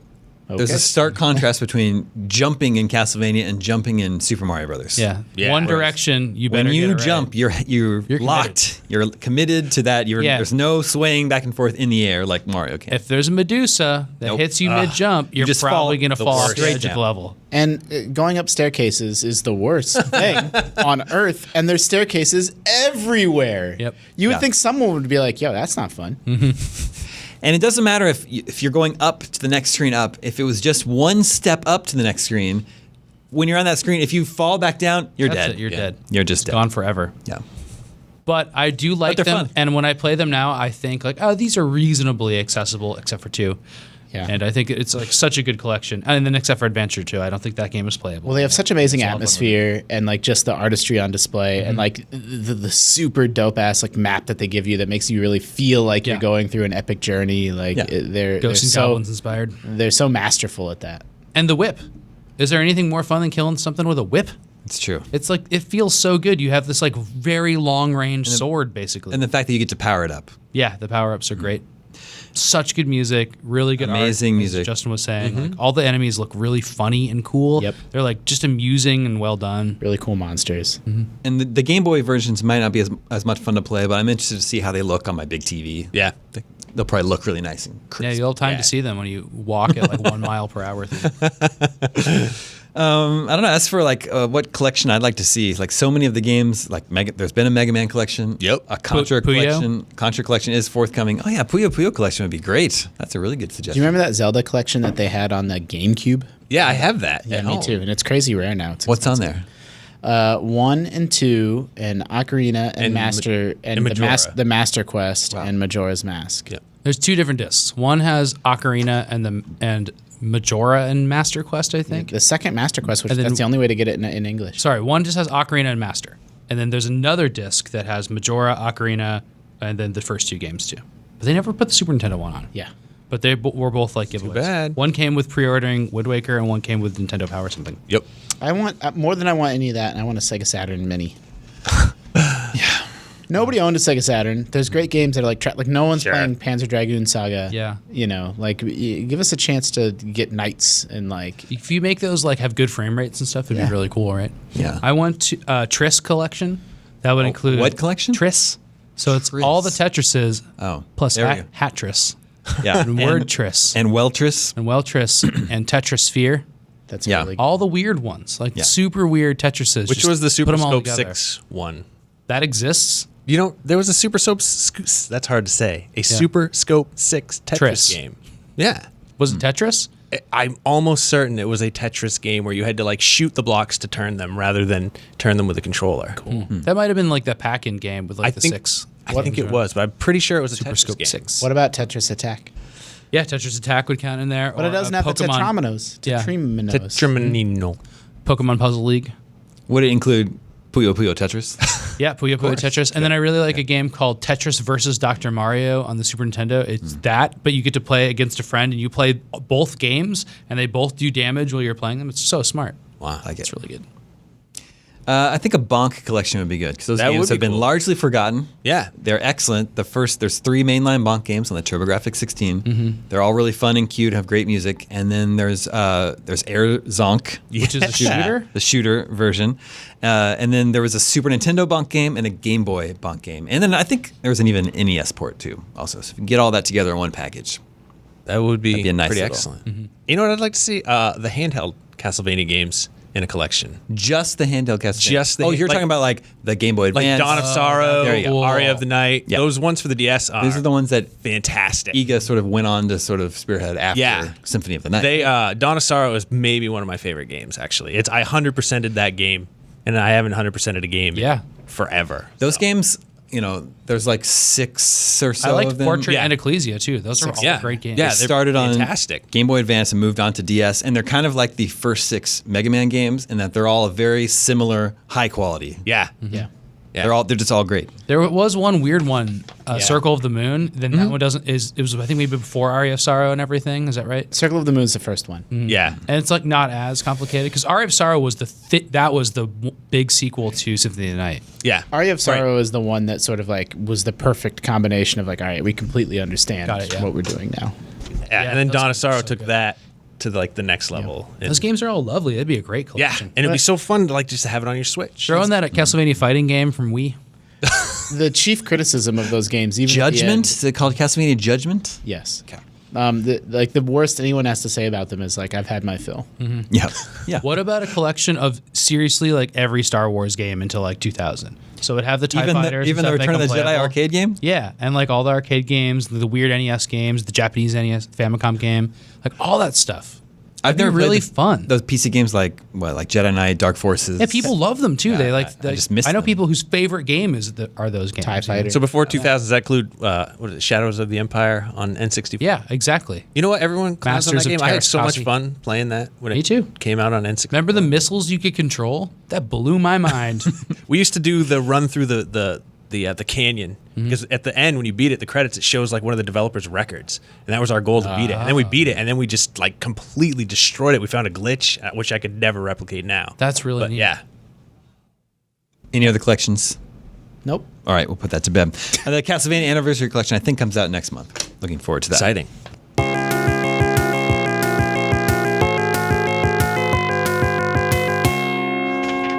okay. There's a stark contrast between jumping in Castlevania and jumping in Super Mario Brothers. Yeah. Yeah. One Whereas direction, you better When you get it right. jump, you're locked. You're committed to that. Yeah. There's no swaying back and forth in the air like Mario can. If there's a Medusa that Nope. hits you mid-jump, you're just probably fall going to the fall off worst. the edge Straight of the down. level. And going up staircases is the worst thing on Earth, and there's staircases everywhere. Yep. You would Yeah. think someone would be like, "Yo, that's not fun." And it doesn't matter if you're going up to the next screen up. If it was just one step up to the next screen, when you're on that screen, if you fall back down, you're That's dead. it, you're dead. You're just dead. Gone forever. Yeah. But I do like they're them, fun. and when I play them now, I think like, oh, these are reasonably accessible, except for 2. Yeah. And I think it's like such a good collection. And then except for Adventure 2, I don't think that game is playable. Well, they have such amazing It's all fun with atmosphere and like just the artistry on display and like the super dope ass like map that they give you that makes you really feel like Yeah. you're going through an epic journey. Like Yeah. they're Ghosts and so Goblins inspired. they're so masterful at that. And the whip. Is there anything more fun than killing something with a whip? It's true. It's like, it feels so good. You have this like very long range sword, basically. And the fact that you get to power it up. Yeah, the power-ups are great. Such good music, really good Amazing art, music. as Justin was saying. Like, all the enemies look really funny and cool. Yep. They're like just amusing and well done. Really cool monsters. And the Game Boy versions might not be as much fun to play, but I'm interested to see how they look on my big TV. Yeah. They'll probably look really nice and Yeah, crisp. you'll have time Yeah. to see them when you walk at like 1 mile per hour. Through. I don't know. As for like what collection I'd like to see, like so many of the games, like there's been a Mega Man collection. Yep. A Contra Puyo? collection. Contra collection is forthcoming. Oh yeah, Puyo collection would be great. That's a really good Do suggestion. you remember that Zelda collection that they had on the GameCube? Yeah, I have that. Yeah, at me home. too. And it's crazy rare now. It's What's on expensive. there? 1 and 2 and Ocarina and And Master and and the, Majora. the Master Quest and Majora's Mask. Yep. There's 2 different discs. One has Ocarina and Majora and Master Quest, I think. The second Master Quest, which And then- that's the only way to get it in English. Sorry, one just has Ocarina and Master. And then there's another disc that has Majora, Ocarina, and then the first 2 games too. But they never put the Super Nintendo one on. Yeah. But they were both like giveaways. bad. One came with pre-ordering Wind Waker, and one came with Nintendo Power something. Yep. I want more than I want any of that. I want a Sega Saturn Mini. Yeah. Nobody owned a Sega Saturn. There's great games that are like no one's Sure. playing Panzer Dragoon Saga. Yeah. You know, like give us a chance to get Knights and like If you make those like have good frame rates and stuff, it'd Yeah. be really cool, right? Yeah. I want to Triss collection. That would include what collection? Triss. So it's Triss. all the Tetrises Oh, plus there we go. hat Triss Yeah. and word Triss and Weltris. and well Triss and Tetrisphere. that's Yeah. really All the weird ones, like Yeah. super weird Tetrises. Which just was the put Super 'em all Scope together. 6 one. That exists. You know, there was a Super Scope. That's hard to say. A Super Scope 6 Tetris Triss. game. Yeah. Was it Tetris? I'm almost certain it was a Tetris game where you had to like shoot the blocks to turn them rather than turn them with a controller. Cool. That might have been like the pack-in game with like I the think 6. I think it was, but I'm pretty sure it was a Super Tetris Scope game. 6. What about Tetris Attack? Yeah, Tetris Attack would count in there. But it doesn't have the Tetrominoes. Yeah. Tetrominoes. Tetraminino. Pokemon Puzzle League. Would it include Puyo Tetris? Yeah, Puyo Puyo Tetris. And then I really like a game called Tetris versus Dr. Mario on the Super Nintendo. It's that, but you get to play against a friend and you play both games and they both do damage while you're playing them. It's so smart. Wow. I get It's really good. I think a Bonk collection would be good because those That games would be have been cool. largely forgotten. Yeah. They're excellent. There's 3 mainline Bonk games on the TurboGrafx 16. Mm-hmm. They're all really fun and cute, have great music. And then there's Air Zonk, Which is a shooter. the shooter version. And then there was a Super Nintendo Bonk game and a Game Boy Bonk game. And then I think there was an even NES port too. Also, so if you can get all that together in one package. That would be, That'd be a nice pretty little- excellent. You know what I'd like to see? The handheld Castlevania games in a collection. Just the handheld Castlevania. Just the oh, you're like- talking about like the Game Boy Like Advance. Dawn of Sorrow, there you go. Aria of the Night. Yeah. Those ones for the DS are These are the ones that fantastic. Iga sort of went on to sort of spearhead after Yeah. Symphony of the Night. They Dawn of Sorrow is maybe one of my favorite games. Actually, I 100%ed that game, and I haven't 100%ed a game. Yeah. Forever. Those games, there's like 6 or so I liked of them. Portrait Yeah. and Ecclesia too. Those are all great games. Yeah, They they're started on fantastic. Game Boy Advance and moved on to DS, and they're kind of like the first 6 Mega Man games in that they're all very similar, high quality. Yeah. Yeah. Yeah. They're just all great. There was one weird one, Circle of the Moon. Then that one doesn't. It was I think maybe before Aria of Sorrow and everything. Is that right? Circle of the Moon's the first one. Yeah. And it's like not as complicated because Aria of Sorrow was that was the big sequel to Symphony of the Night. Yeah. Aria of Sorrow Right. is the one that sort of like was the perfect combination of like, all right, we completely understand Got it, yeah. what we're doing now. Yeah. Yeah, And then those Dawn of games are Sorrow so took good. that to like the next level. And- Those games are all lovely. That'd be a great yeah. collection. And it'd be so fun to like just to have it on your Switch. Throw in that Castlevania fighting game from Wii. The chief criticism of those games, even at the Judgment? end- Is it called Castlevania Judgment? yes. Okay. The worst anyone has to say about them is like, I've had my fill. Yeah. Yeah. What about a collection of seriously like every Star Wars game until like 2000? So it'd have the TIE Even the fighters, Return and of stuff, the make Jedi them playable. arcade game? Yeah, and like all the arcade games, the weird NES games, the Japanese NES Famicom game, like all that stuff. I've That'd never be really played fun. Those PC games like Jedi Knight, Dark Forces. Yeah, people love them too. They like. I just miss I know them. people whose favorite game are those games. TIE Fighter. So before 2000, does that include what is it, Shadows of the Empire on N64? Yeah, exactly. You know what? Everyone clowns on that Masters of game. I had so much Terrascasi. fun playing that when Me it too. came out on N64. Remember the missiles you could control? That blew my mind. We used to do the run through the canyon because at the end when you beat it, the credits it shows like one of the developers' records, and that was our goal to beat it. And then we beat it, and then we just like completely destroyed it. We found a glitch which I could never replicate now. That's really But neat. yeah, Any other collections? Nope. All right, we'll put that to bed. The Castlevania Anniversary Collection, I think, comes out next month. Looking forward to that. exciting.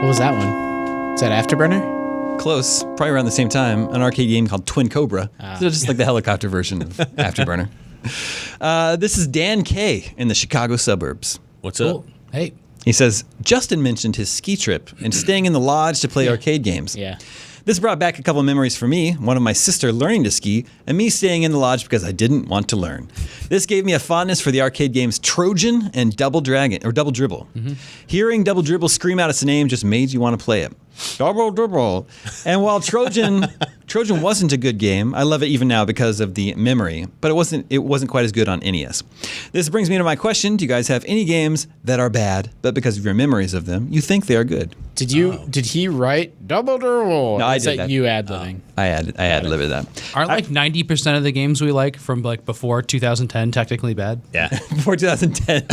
What was that one? Is that Afterburner? Close, probably around the same time, an arcade game called Twin Cobra. So just like the helicopter version of Afterburner. This is Dan K in the Chicago suburbs. What's Cool. up? Hey, He says, Justin mentioned his ski trip and staying in the lodge to play arcade games. Yeah. This brought back a couple of memories for me, one of my sister learning to ski, and me staying in the lodge because I didn't want to learn. This gave me a fondness for the arcade games Trojan and Double Dragon, or Double Dribble. Hearing Double Dribble scream out its name just made you want to play it. Double Dribble. And while Trojan wasn't a good game, I love it even now because of the memory, but it wasn't quite as good on NES. This brings me to my question, do you guys have any games that are bad, but because of your memories of them, you think they are good? Did he write Double Dribble? No, I Is did that. You ad-libbing? I ad-libbed that. aren't like 90% of the games we like from like before 2010 technically bad? Yeah. Before 2010.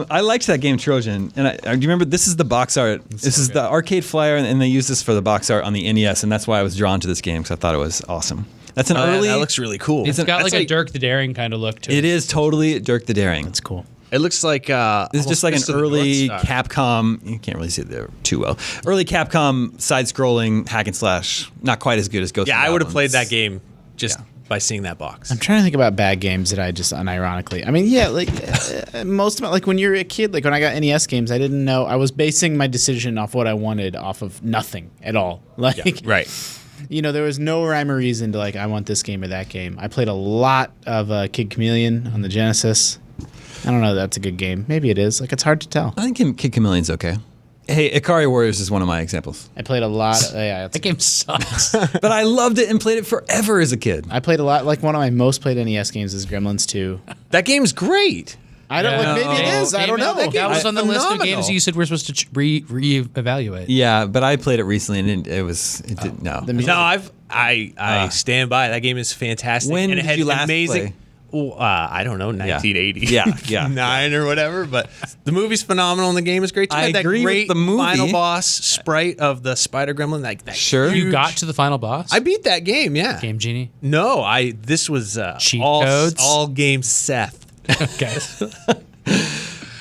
I liked that game Trojan, and do you remember? This is the box art. This is the arcade flyer, and they used this for the box art on the NES, and that's why I was drawn to this game because I thought it was awesome. That's an early. That looks really cool. It's got That's like a Dirk the Daring kind of look to it. It is totally Dirk the Daring. That's cool. It looks like This is just like an Fist of the early North Star. Capcom. You can't really see it there too well. Early Capcom side-scrolling hack and slash. Not quite as good as Ghost. Yeah, of I would have Goblins. played that game just by seeing that box. I'm trying to think about bad games that I just unironically. I mean, yeah, like most of my, like when you're a kid, like when I got NES games, I didn't know. I was basing my decision off what I wanted, off of nothing at all. Like, Right. you know, there was no rhyme or reason to like, I want this game or that game. I played a lot of Kid Chameleon on the Genesis. I don't know if that's a good game. Maybe it is. Like, it's hard to tell. I think Kid Chameleon's okay. Hey, Ikari Warriors is one of my examples. I played a lot. Yeah, it's That game sucks. But I loved it and played it forever as a kid. I played a lot. Like one of my most played NES games is Gremlins 2. That game's great. I don't. Like, maybe it is. I don't know. That was on the list of phenomenal. games you said we're supposed to reevaluate. Yeah, but I played it recently and it didn't. No. The music- No, I stand by. That game is fantastic. When and it did had you last amazing. play? I don't know, 1980. Yeah. 9 or whatever. But the movie's phenomenal and the game is great too. I Had that agree with great the movie. final boss sprite of the Spider Gremlin. That Sure. You huge- got to the final boss? I beat that game. Yeah. Game Genie? No, this was Cheat all codes? all game Seth. Okay.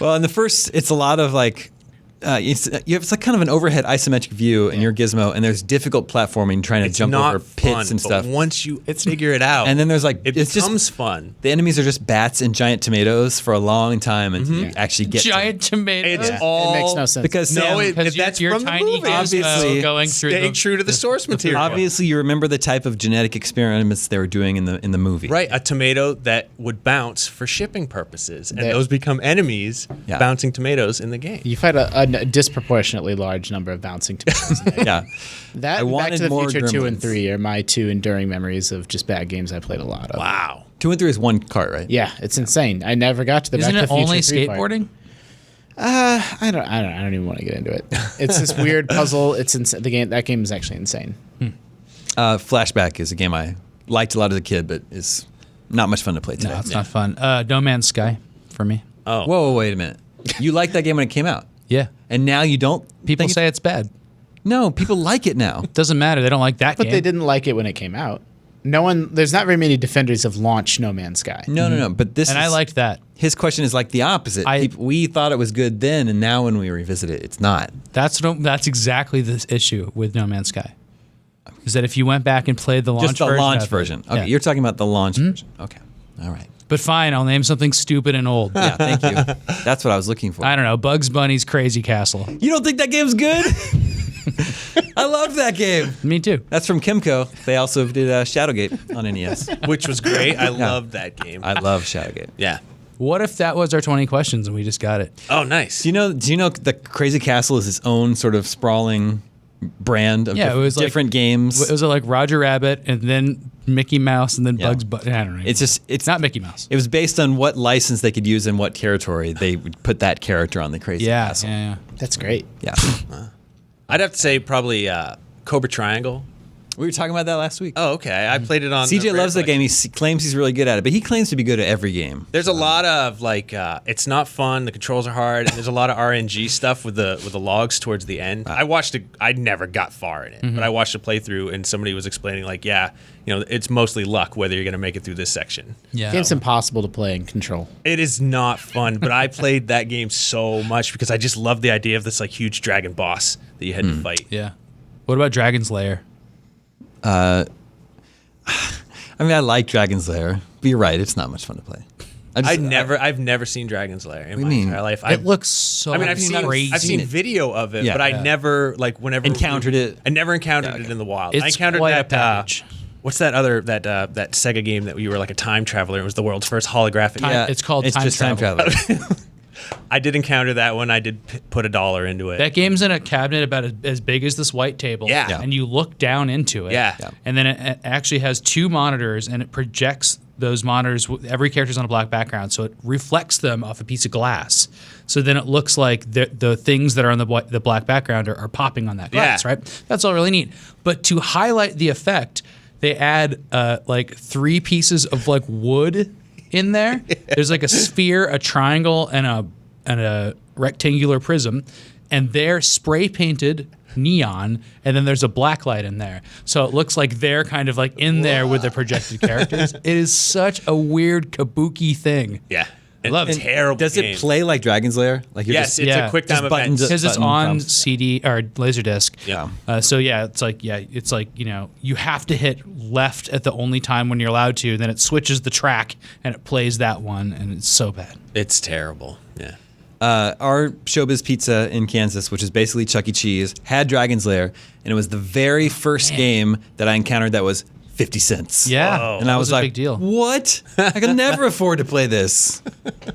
Well, in the first, it's a lot of like, it's like kind of an overhead isometric view, and you're Gizmo, and there's difficult platforming, trying to It's jump not over pits fun, and stuff. But once you figure it out, And then there's like it it's becomes just fun. the enemies are just bats and giant tomatoes for a long time until you actually get to Giant tomatoes? It's all It makes no sense. because No, Sam, Because that's you're from the tiny movie. Gizmo Obviously, going through staying the, true to the source material. obviously you remember the type of genetic experiments they were doing in the movie. Right, a tomato that would bounce for shipping purposes, and That- those become enemies, Yeah. bouncing tomatoes in the game. You fight a disproportionately large number of bouncing tomatoes. Yeah. That I Back wanted to the more Future 2 and gremlins. 3 are my two enduring memories of just bad games I played a lot of. Wow. 2 and 3 is one cart, right? Yeah, it's insane. I never got to the Isn't Back to it the Future only 3 part. skateboarding? I don't even want to get into it. It's this weird puzzle. It's that game is actually insane. Flashback is a game I liked a lot as a kid, but is not much fun to play today. No, it's not fun. No Man's Sky for me. Oh, Whoa, wait a minute. You liked that game when it came out, Yeah. and now you don't. People think say it's bad. no. People like it now. Doesn't matter. They don't like that But game. they didn't like it when it came out. There's not very many defenders of launch No Man's Sky. No. But this And is, I liked that. his question is like the opposite. We thought it was good then, and now when we revisit it, it's not. That's exactly the issue with No Man's Sky. Is that if you went back and played the launch Just the version launch of it- version. Okay, yeah. you're talking about the launch version. Okay, all right. But fine, I'll name something stupid and old. Yeah, thank you. That's what I was looking for. I don't know. Bugs Bunny's Crazy Castle. You don't think that game's good? I love that game. Me too. That's from Kimco. They also did Shadowgate on NES. which was great. I loved that game. I love Shadowgate. Yeah. What if that was our 20 questions and we just got it? Oh, nice. Do you know the Crazy Castle is its own sort of sprawling brand of Yeah, it was like- different games? Was it like Roger Rabbit and then Mickey Mouse and then Yeah. Bugs Bunny? I don't know. It's not Mickey Mouse. It was based on what license they could use in what territory. They would put that character on the Crazy Yeah, Castle. yeah. That's great. Yeah. I'd have to say probably Cobra Triangle. We were talking about that last week. Oh, okay. I played it on. CJ the loves that Rare game. He claims he's really good at it, but he claims to be good at every game. There's a lot of like, it's not fun. The controls are hard, and there's a lot of RNG stuff with the logs towards the end. I watched it. I never got far in it, but I watched a playthrough, and somebody was explaining like, yeah, it's mostly luck whether you're gonna make it through this section. Yeah. Game's impossible to play in control. It is not fun, but I played that game so much because I just loved the idea of this like huge dragon boss that you had to fight. Yeah. What about Dragon's Lair? I mean, I like Dragon's Lair, but you're right. It's not much fun to play. I've never seen Dragon's Lair in my mean? entire life. It looks so I've crazy. seen video of it, Yeah. but I Yeah. never whenever Encountered it. I never encountered it in the wild. I It's encountered quite a that. package. What's that other that Sega game that you were like a time traveler? It was the world's first holographic. Time- It's called Time just Time Traveler. Traveler. I did encounter that one. I did put $1 into it. That game's in a cabinet about as big as this white table. Yeah. Yeah. And you look down into it. Yeah. Yeah. And then it actually has two monitors and it projects those monitors. Every character's on a black background, so it reflects them off a piece of glass. So then it looks like the things that are on the black background are popping on that glass, Yeah. right? That's all really neat. But to highlight the effect, they add like 3 pieces of like wood in there. There's like a sphere, a triangle, and a rectangular prism, and they're spray painted neon, and then there's a black light in there. So it looks like they're kind of like in there with the projected characters. It is such a weird kabuki thing. yeah. I love it. Terrible. Does game. it play like Dragon's Lair? Like you're Yes, just, it's yeah, a quick just time buttons event. it. Because it's Button on prompts. CD or Laserdisc. Yeah. So yeah, it's like you have to hit left at the only time when you're allowed to. Then it switches the track and it plays that one, and it's so bad. It's terrible. Yeah. our Showbiz Pizza in Kansas, which is basically Chuck E. Cheese, had Dragon's Lair, and it was the very first game that I encountered that was 50 cents. Yeah, Whoa. And I was a like, big deal. what? I could never afford to play this.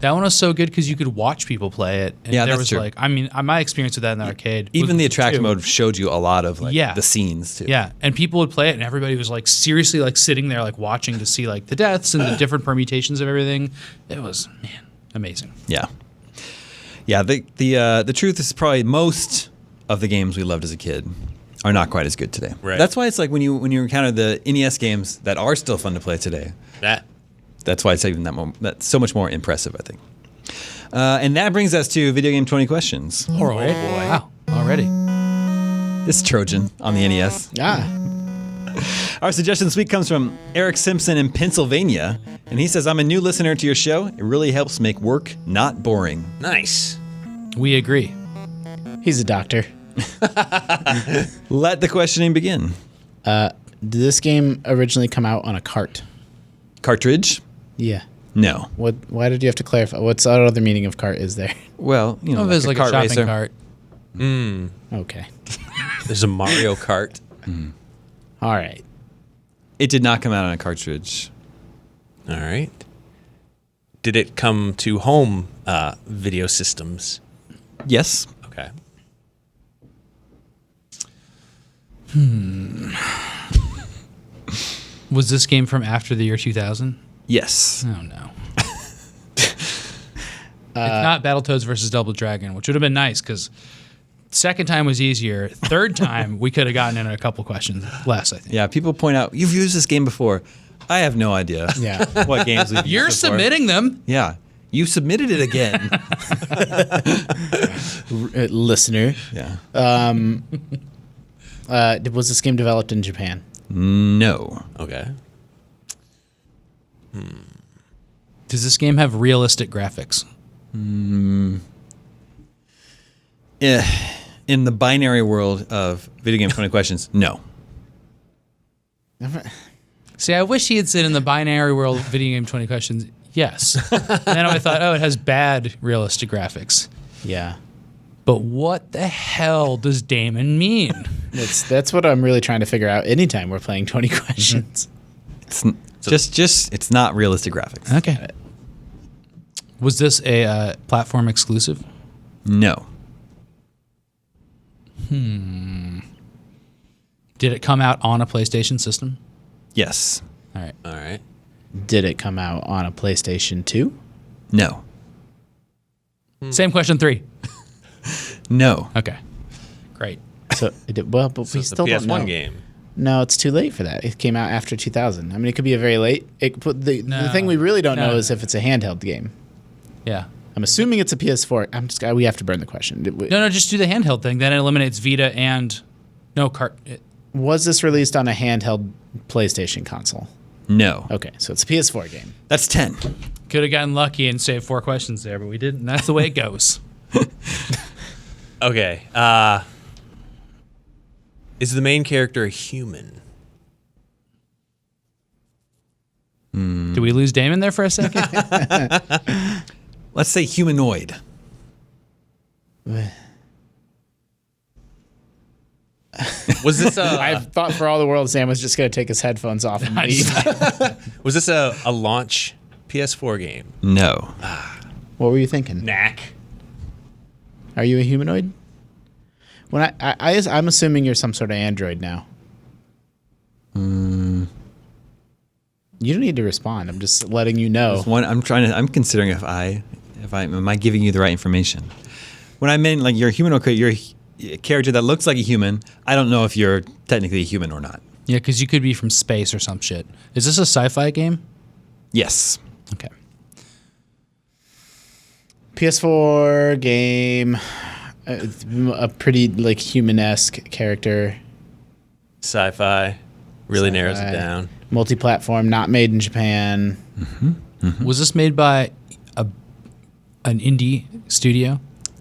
That one was so good because you could watch people play it. And Yeah, there that's was true. like, I mean, my experience with that in the arcade. Even was the attraction too. mode showed you a lot of like Yeah. the scenes too. Yeah, and people would play it, and everybody was like seriously like sitting there like watching to see like the deaths and the different permutations of everything. It was amazing. Yeah. Yeah, the truth is probably most of the games we loved as a kid are not quite as good today. Right. That's why it's like when you encounter the NES games that are still fun to play today, That. that's why it's even that's so much more impressive, I think. And that brings us to video game 20 questions. Oh boy! Wow, already. This Trojan on the NES. Our suggestion this week comes from Eric Simpson in Pennsylvania, and he says, "I'm a new listener to your show. It really helps make work not boring." Nice. We agree. He's a doctor. Let the questioning begin. Did this game originally come out on a cart? Cartridge? Yeah. No. What? Why did you have to clarify? What's the other meaning of cart is there? Well, you know, It was like a kart shopping racer. cart. Okay. There's a Mario Kart. All right. It did not come out on a cartridge. All right. Did it come to home video systems? Yes. Okay. Was this game from after the year 2000? Yes. Oh no. It's not Battletoads versus Double Dragon, which would have been nice because second time was easier. Third time we could have gotten in a couple questions less, I think. Yeah, people point out, you've used this game before. I have no idea Yeah. what games we've You're used before. submitting them. Yeah. You submitted it again. Listener. Yeah. Was this game developed in Japan? No. Okay. Does this game have realistic graphics? In the binary world of video game 20 questions, no. See, I wish he had said in the binary world of video game 20 questions, yes. And then I thought, oh, it has bad realistic graphics. Yeah. But what the hell does Damon mean? That's what I'm really trying to figure out anytime we're playing 20 questions. It's it's not realistic graphics. Okay. Was this a platform exclusive? No. Did it come out on a PlayStation system? Yes. All right. All right. Did it come out on a PlayStation 2? No. Same question 3. No. Okay. Great. So it did, well, but So we it's the still don't PS1 know. game. No, it's too late for that. It came out after 2000. I mean, it could be a very late. The No. thing we really don't know No. is if it's a handheld game. Yeah. I'm assuming it's a PS4. We have to burn the question. No, just do the handheld thing. Then it eliminates Vita and Was this released on a handheld PlayStation console? No. Okay, so it's a PS4 game. That's 10. Could have gotten lucky and saved 4 questions there, but we didn't. That's the way it goes. Okay. Is the main character a human? Did we lose Damon there for a second? Let's say humanoid. Was this I a thought for all the world Sam was just going to take his headphones off and leave. was this a launch PS4 game? No. What were you thinking? Knack. Are you a humanoid? When I'm assuming you're some sort of android now. You don't need to respond. I'm just letting you know. I'm considering if am I giving you the right information? When I meant like you're a humanoid, you're a character that looks like a human. I don't know if you're technically a human or not. Yeah, because you could be from space or some shit. Is this a sci-fi game? Yes. Okay. PS4 game, a pretty like human-esque character. Sci-fi. Really narrows it Sci-fi. down. Multi-platform, not made in Japan. Was this made by an indie studio?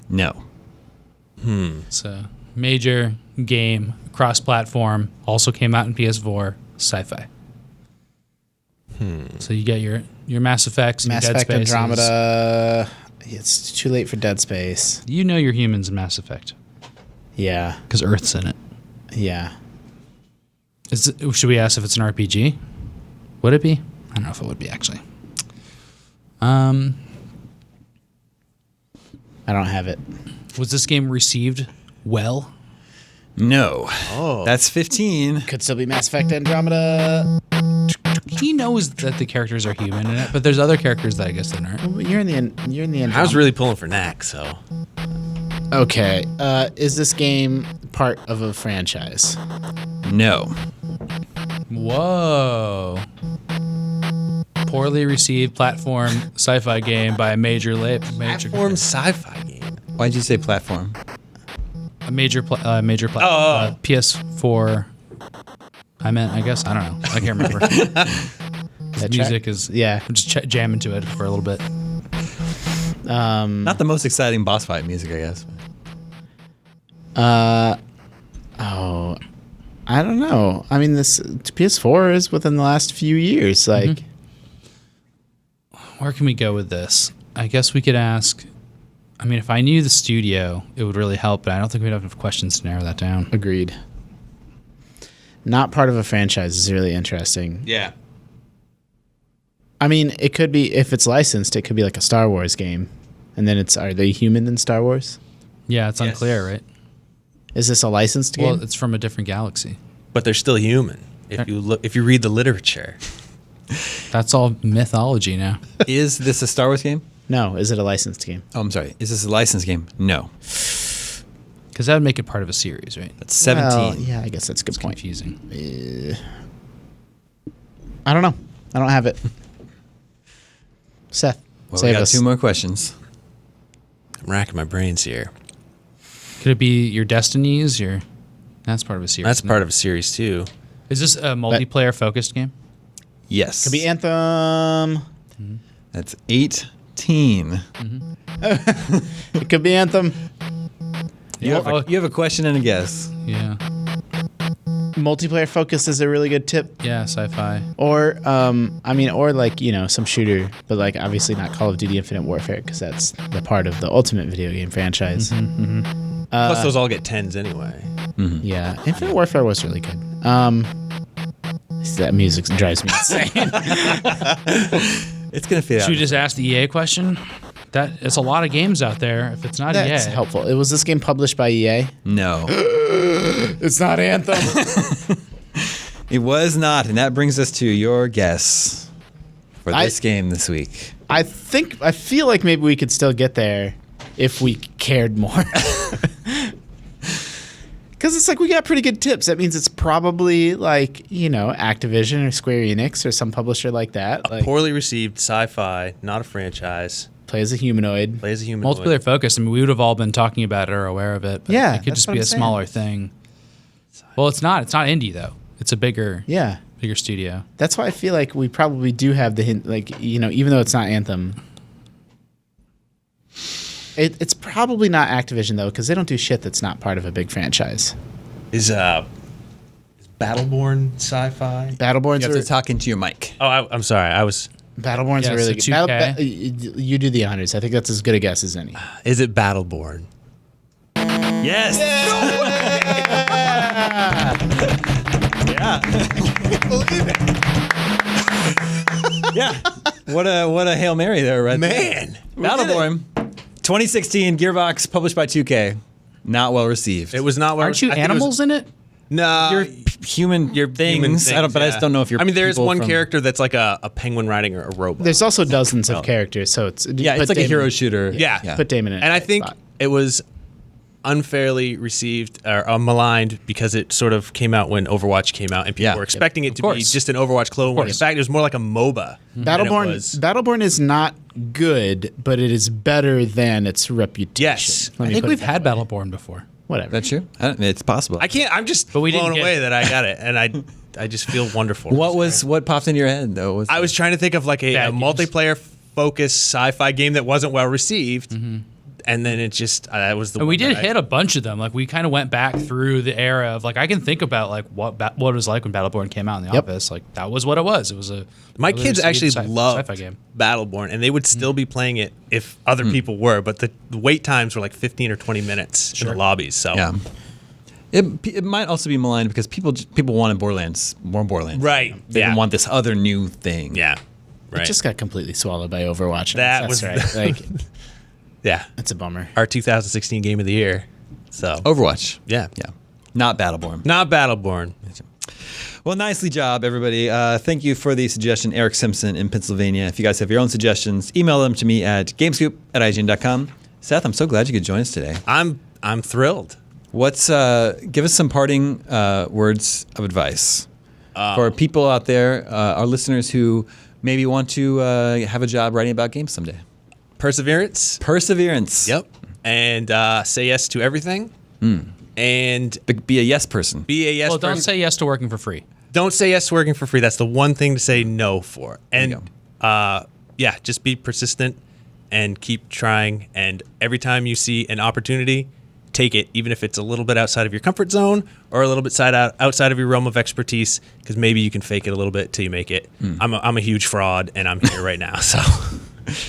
No. So major game, cross-platform, also came out in PS4, sci-fi. So you get your Mass Effects, Mass your Dead Effect Spaces. Andromeda. It's too late for Dead Space. You know your humans in Mass Effect Yeah, because Earth's in it. yeah. Should we ask if it's an RPG? Would it be? I don't know if it would be actually. I don't have it. Was this game received well? No. Oh. That's 15. Could still be Mass Effect Andromeda. He knows that the characters are human in it, but there's other characters that I guess that aren't. You're in the Andromeda. I was really pulling for Knack, so Okay. Is this game part of a franchise? No. Whoa. poorly received platform sci-fi game by a major Platform sci-fi game. Why'd you say platform? major platform. PS4. I guess I don't know. I can't remember. The music is I'm just jamming to it for a little bit. Not the most exciting boss fight music, I guess. I don't know. I mean, this PS4 is within the last few years. Like, where can we go with this? I guess we could ask. I mean, if I knew the studio, it would really help, but I don't think we'd have enough questions to narrow that down. Agreed. Not part of a franchise is really interesting. Yeah. I mean, it could be, if it's licensed, it could be like a Star Wars game. And then are they human in Star Wars? Yeah, it's unclear, right? Is this a licensed game? Well, it's from a different galaxy. But they're still human. If you read the literature. That's all mythology now. Is this a Star Wars game? No. Is it a licensed game? Oh, I'm sorry. Is this a licensed game? No. Because that would make it part of a series, right? That's 17. Well, yeah, I guess that's a good point. Confusing. I don't know. I don't have it. Seth, Well, we save got us. 2 more questions. I'm racking my brains here. Could it be your Destinies? That's part of a series. That's isn't part it? of a series too. Is this a multiplayer focused game? Yes. Could be Anthem. That's 18. It could be Anthem. You have a question and a guess. Yeah. Multiplayer focus is a really good tip. Yeah, sci-fi. Or, or like, some shooter, but like obviously not Call of Duty Infinite Warfare because that's the part of the Ultimate video game franchise. Plus, those all get 10s anyway. Yeah, Infinite Warfare was really good. That music drives me insane. It's going to fit out. Should we just ask the EA question? It's a lot of games out there. If it's not That's EA, helpful. Was this game published by EA? No. It's not Anthem. It was not, and that brings us to your guess for this game this week. I feel like maybe we could still get there if we cared more. Because it's like we got pretty good tips. That means it's probably like, Activision or Square Enix or some publisher like that. Like, Poorly received sci-fi, not a franchise. play as a humanoid. Plays a humanoid. multiplayer focus. I mean, we would have all been talking about it or aware of it. But Yeah, it could that's just what be I'm a saying. smaller thing. Well, it's not. It's not indie though. It's a bigger studio. That's why I feel like we probably do have the hint, like, even though it's not Anthem. It's probably not Activision, though, because they don't do shit that's not part of a big franchise. Is Battleborn sci-fi? Battleborn's You have are, to talk into your mic. Oh, I'm sorry. Battleborn's Yeah, are really so good. 2K. You do the honors. I think that's as good a guess as any. Is it Battleborn? Yes. Yeah. What a Hail Mary there, right? Man, Battleborn. 2016, Gearbox, published by 2K. Not well received. it was not. Aren't you animals in it? No, You're human things. But I just don't know if you're. I mean, there's people one from- character that's like a penguin riding a robot. There's also dozens of characters, so it's Yeah, it's put like a Damon- hero shooter. Yeah. Put Damon in it. And I think spot. it was unfairly received or maligned because it sort of came out when Overwatch came out and people Yeah. were expecting it to be course. just an Overwatch clone. In course. fact, it was more like a MOBA. than it was. Battleborn is not good, but it is better than its reputation. Yes. Let I me think put we've it that had way. Battleborn before. Whatever. That's true. It's possible. I can't. I'm just we didn't blown get away it. that I got it, and I just feel wonderful. What popped into your head though? I was trying to think of like a Bad games. multiplayer focused sci-fi game that wasn't well received, and then it just that was the. And we one did that hit a bunch of them. Like we kind of went back through the era of like I can think about like what it was like when Battleborn came out in the Yep. office. Like that was what it was. It was a My really kids actually received loved sci-fi game. Battleborn, and they would still be playing it if other people were, but the wait times were like 15 or 20 minutes in the lobbies. So Yeah. It might also be maligned because people wanted more Borderlands. Right. They Yeah. didn't want this other new thing. yeah, right. It just got completely swallowed by Overwatch. That That's was- right. Like, yeah, it's a bummer. our 2016 game of the year. So Overwatch. yeah, Yeah. Not Battleborn. not Battleborn. Well, nicely job, everybody. Thank you for the suggestion, Eric Simpson in Pennsylvania. If you guys have your own suggestions, email them to me at gamescoop@ign.com. Seth, I'm so glad you could join us today. I'm thrilled. Give us some parting words of advice for people out there, our listeners who maybe want to have a job writing about games someday. Perseverance. Perseverance. And say yes to everything. And Be a yes person. be a yes Well, person. don't say yes to working for free. Don't say yes to working for free. That's the one thing to say no for. you And just be persistent and keep trying. And every time you see an opportunity, take it, even if it's a little bit outside of your comfort zone or a little bit outside of your realm of expertise, because maybe you can fake it a little bit till you make it. I'm a huge fraud, and I'm here right now. So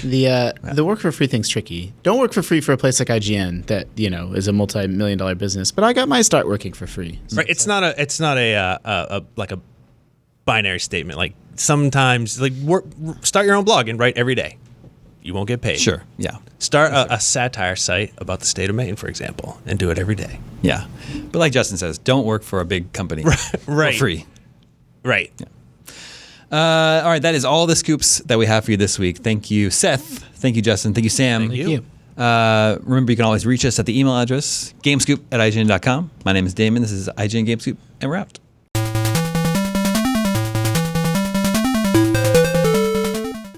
The work for free thing's tricky. Don't work for free for a place like IGN that is a multi-million-dollar business. But I got my start working for free. So right, it's not a like a binary statement. Like sometimes, start your own blog and write every day. You won't get paid. Sure. Yeah. Start a satire site about the state of Maine, for example, and do it every day. Yeah. But like Justin says, don't work for a big company Right. for free. Right. All right. That is all the scoops that we have for you this week. Thank you, Seth. Thank you, Justin. Thank you, Sam. Thank you. Remember, you can always reach us at the email address, gamescoop@ign.com. My name is Damon. This is IGN Gamescoop, and we're out.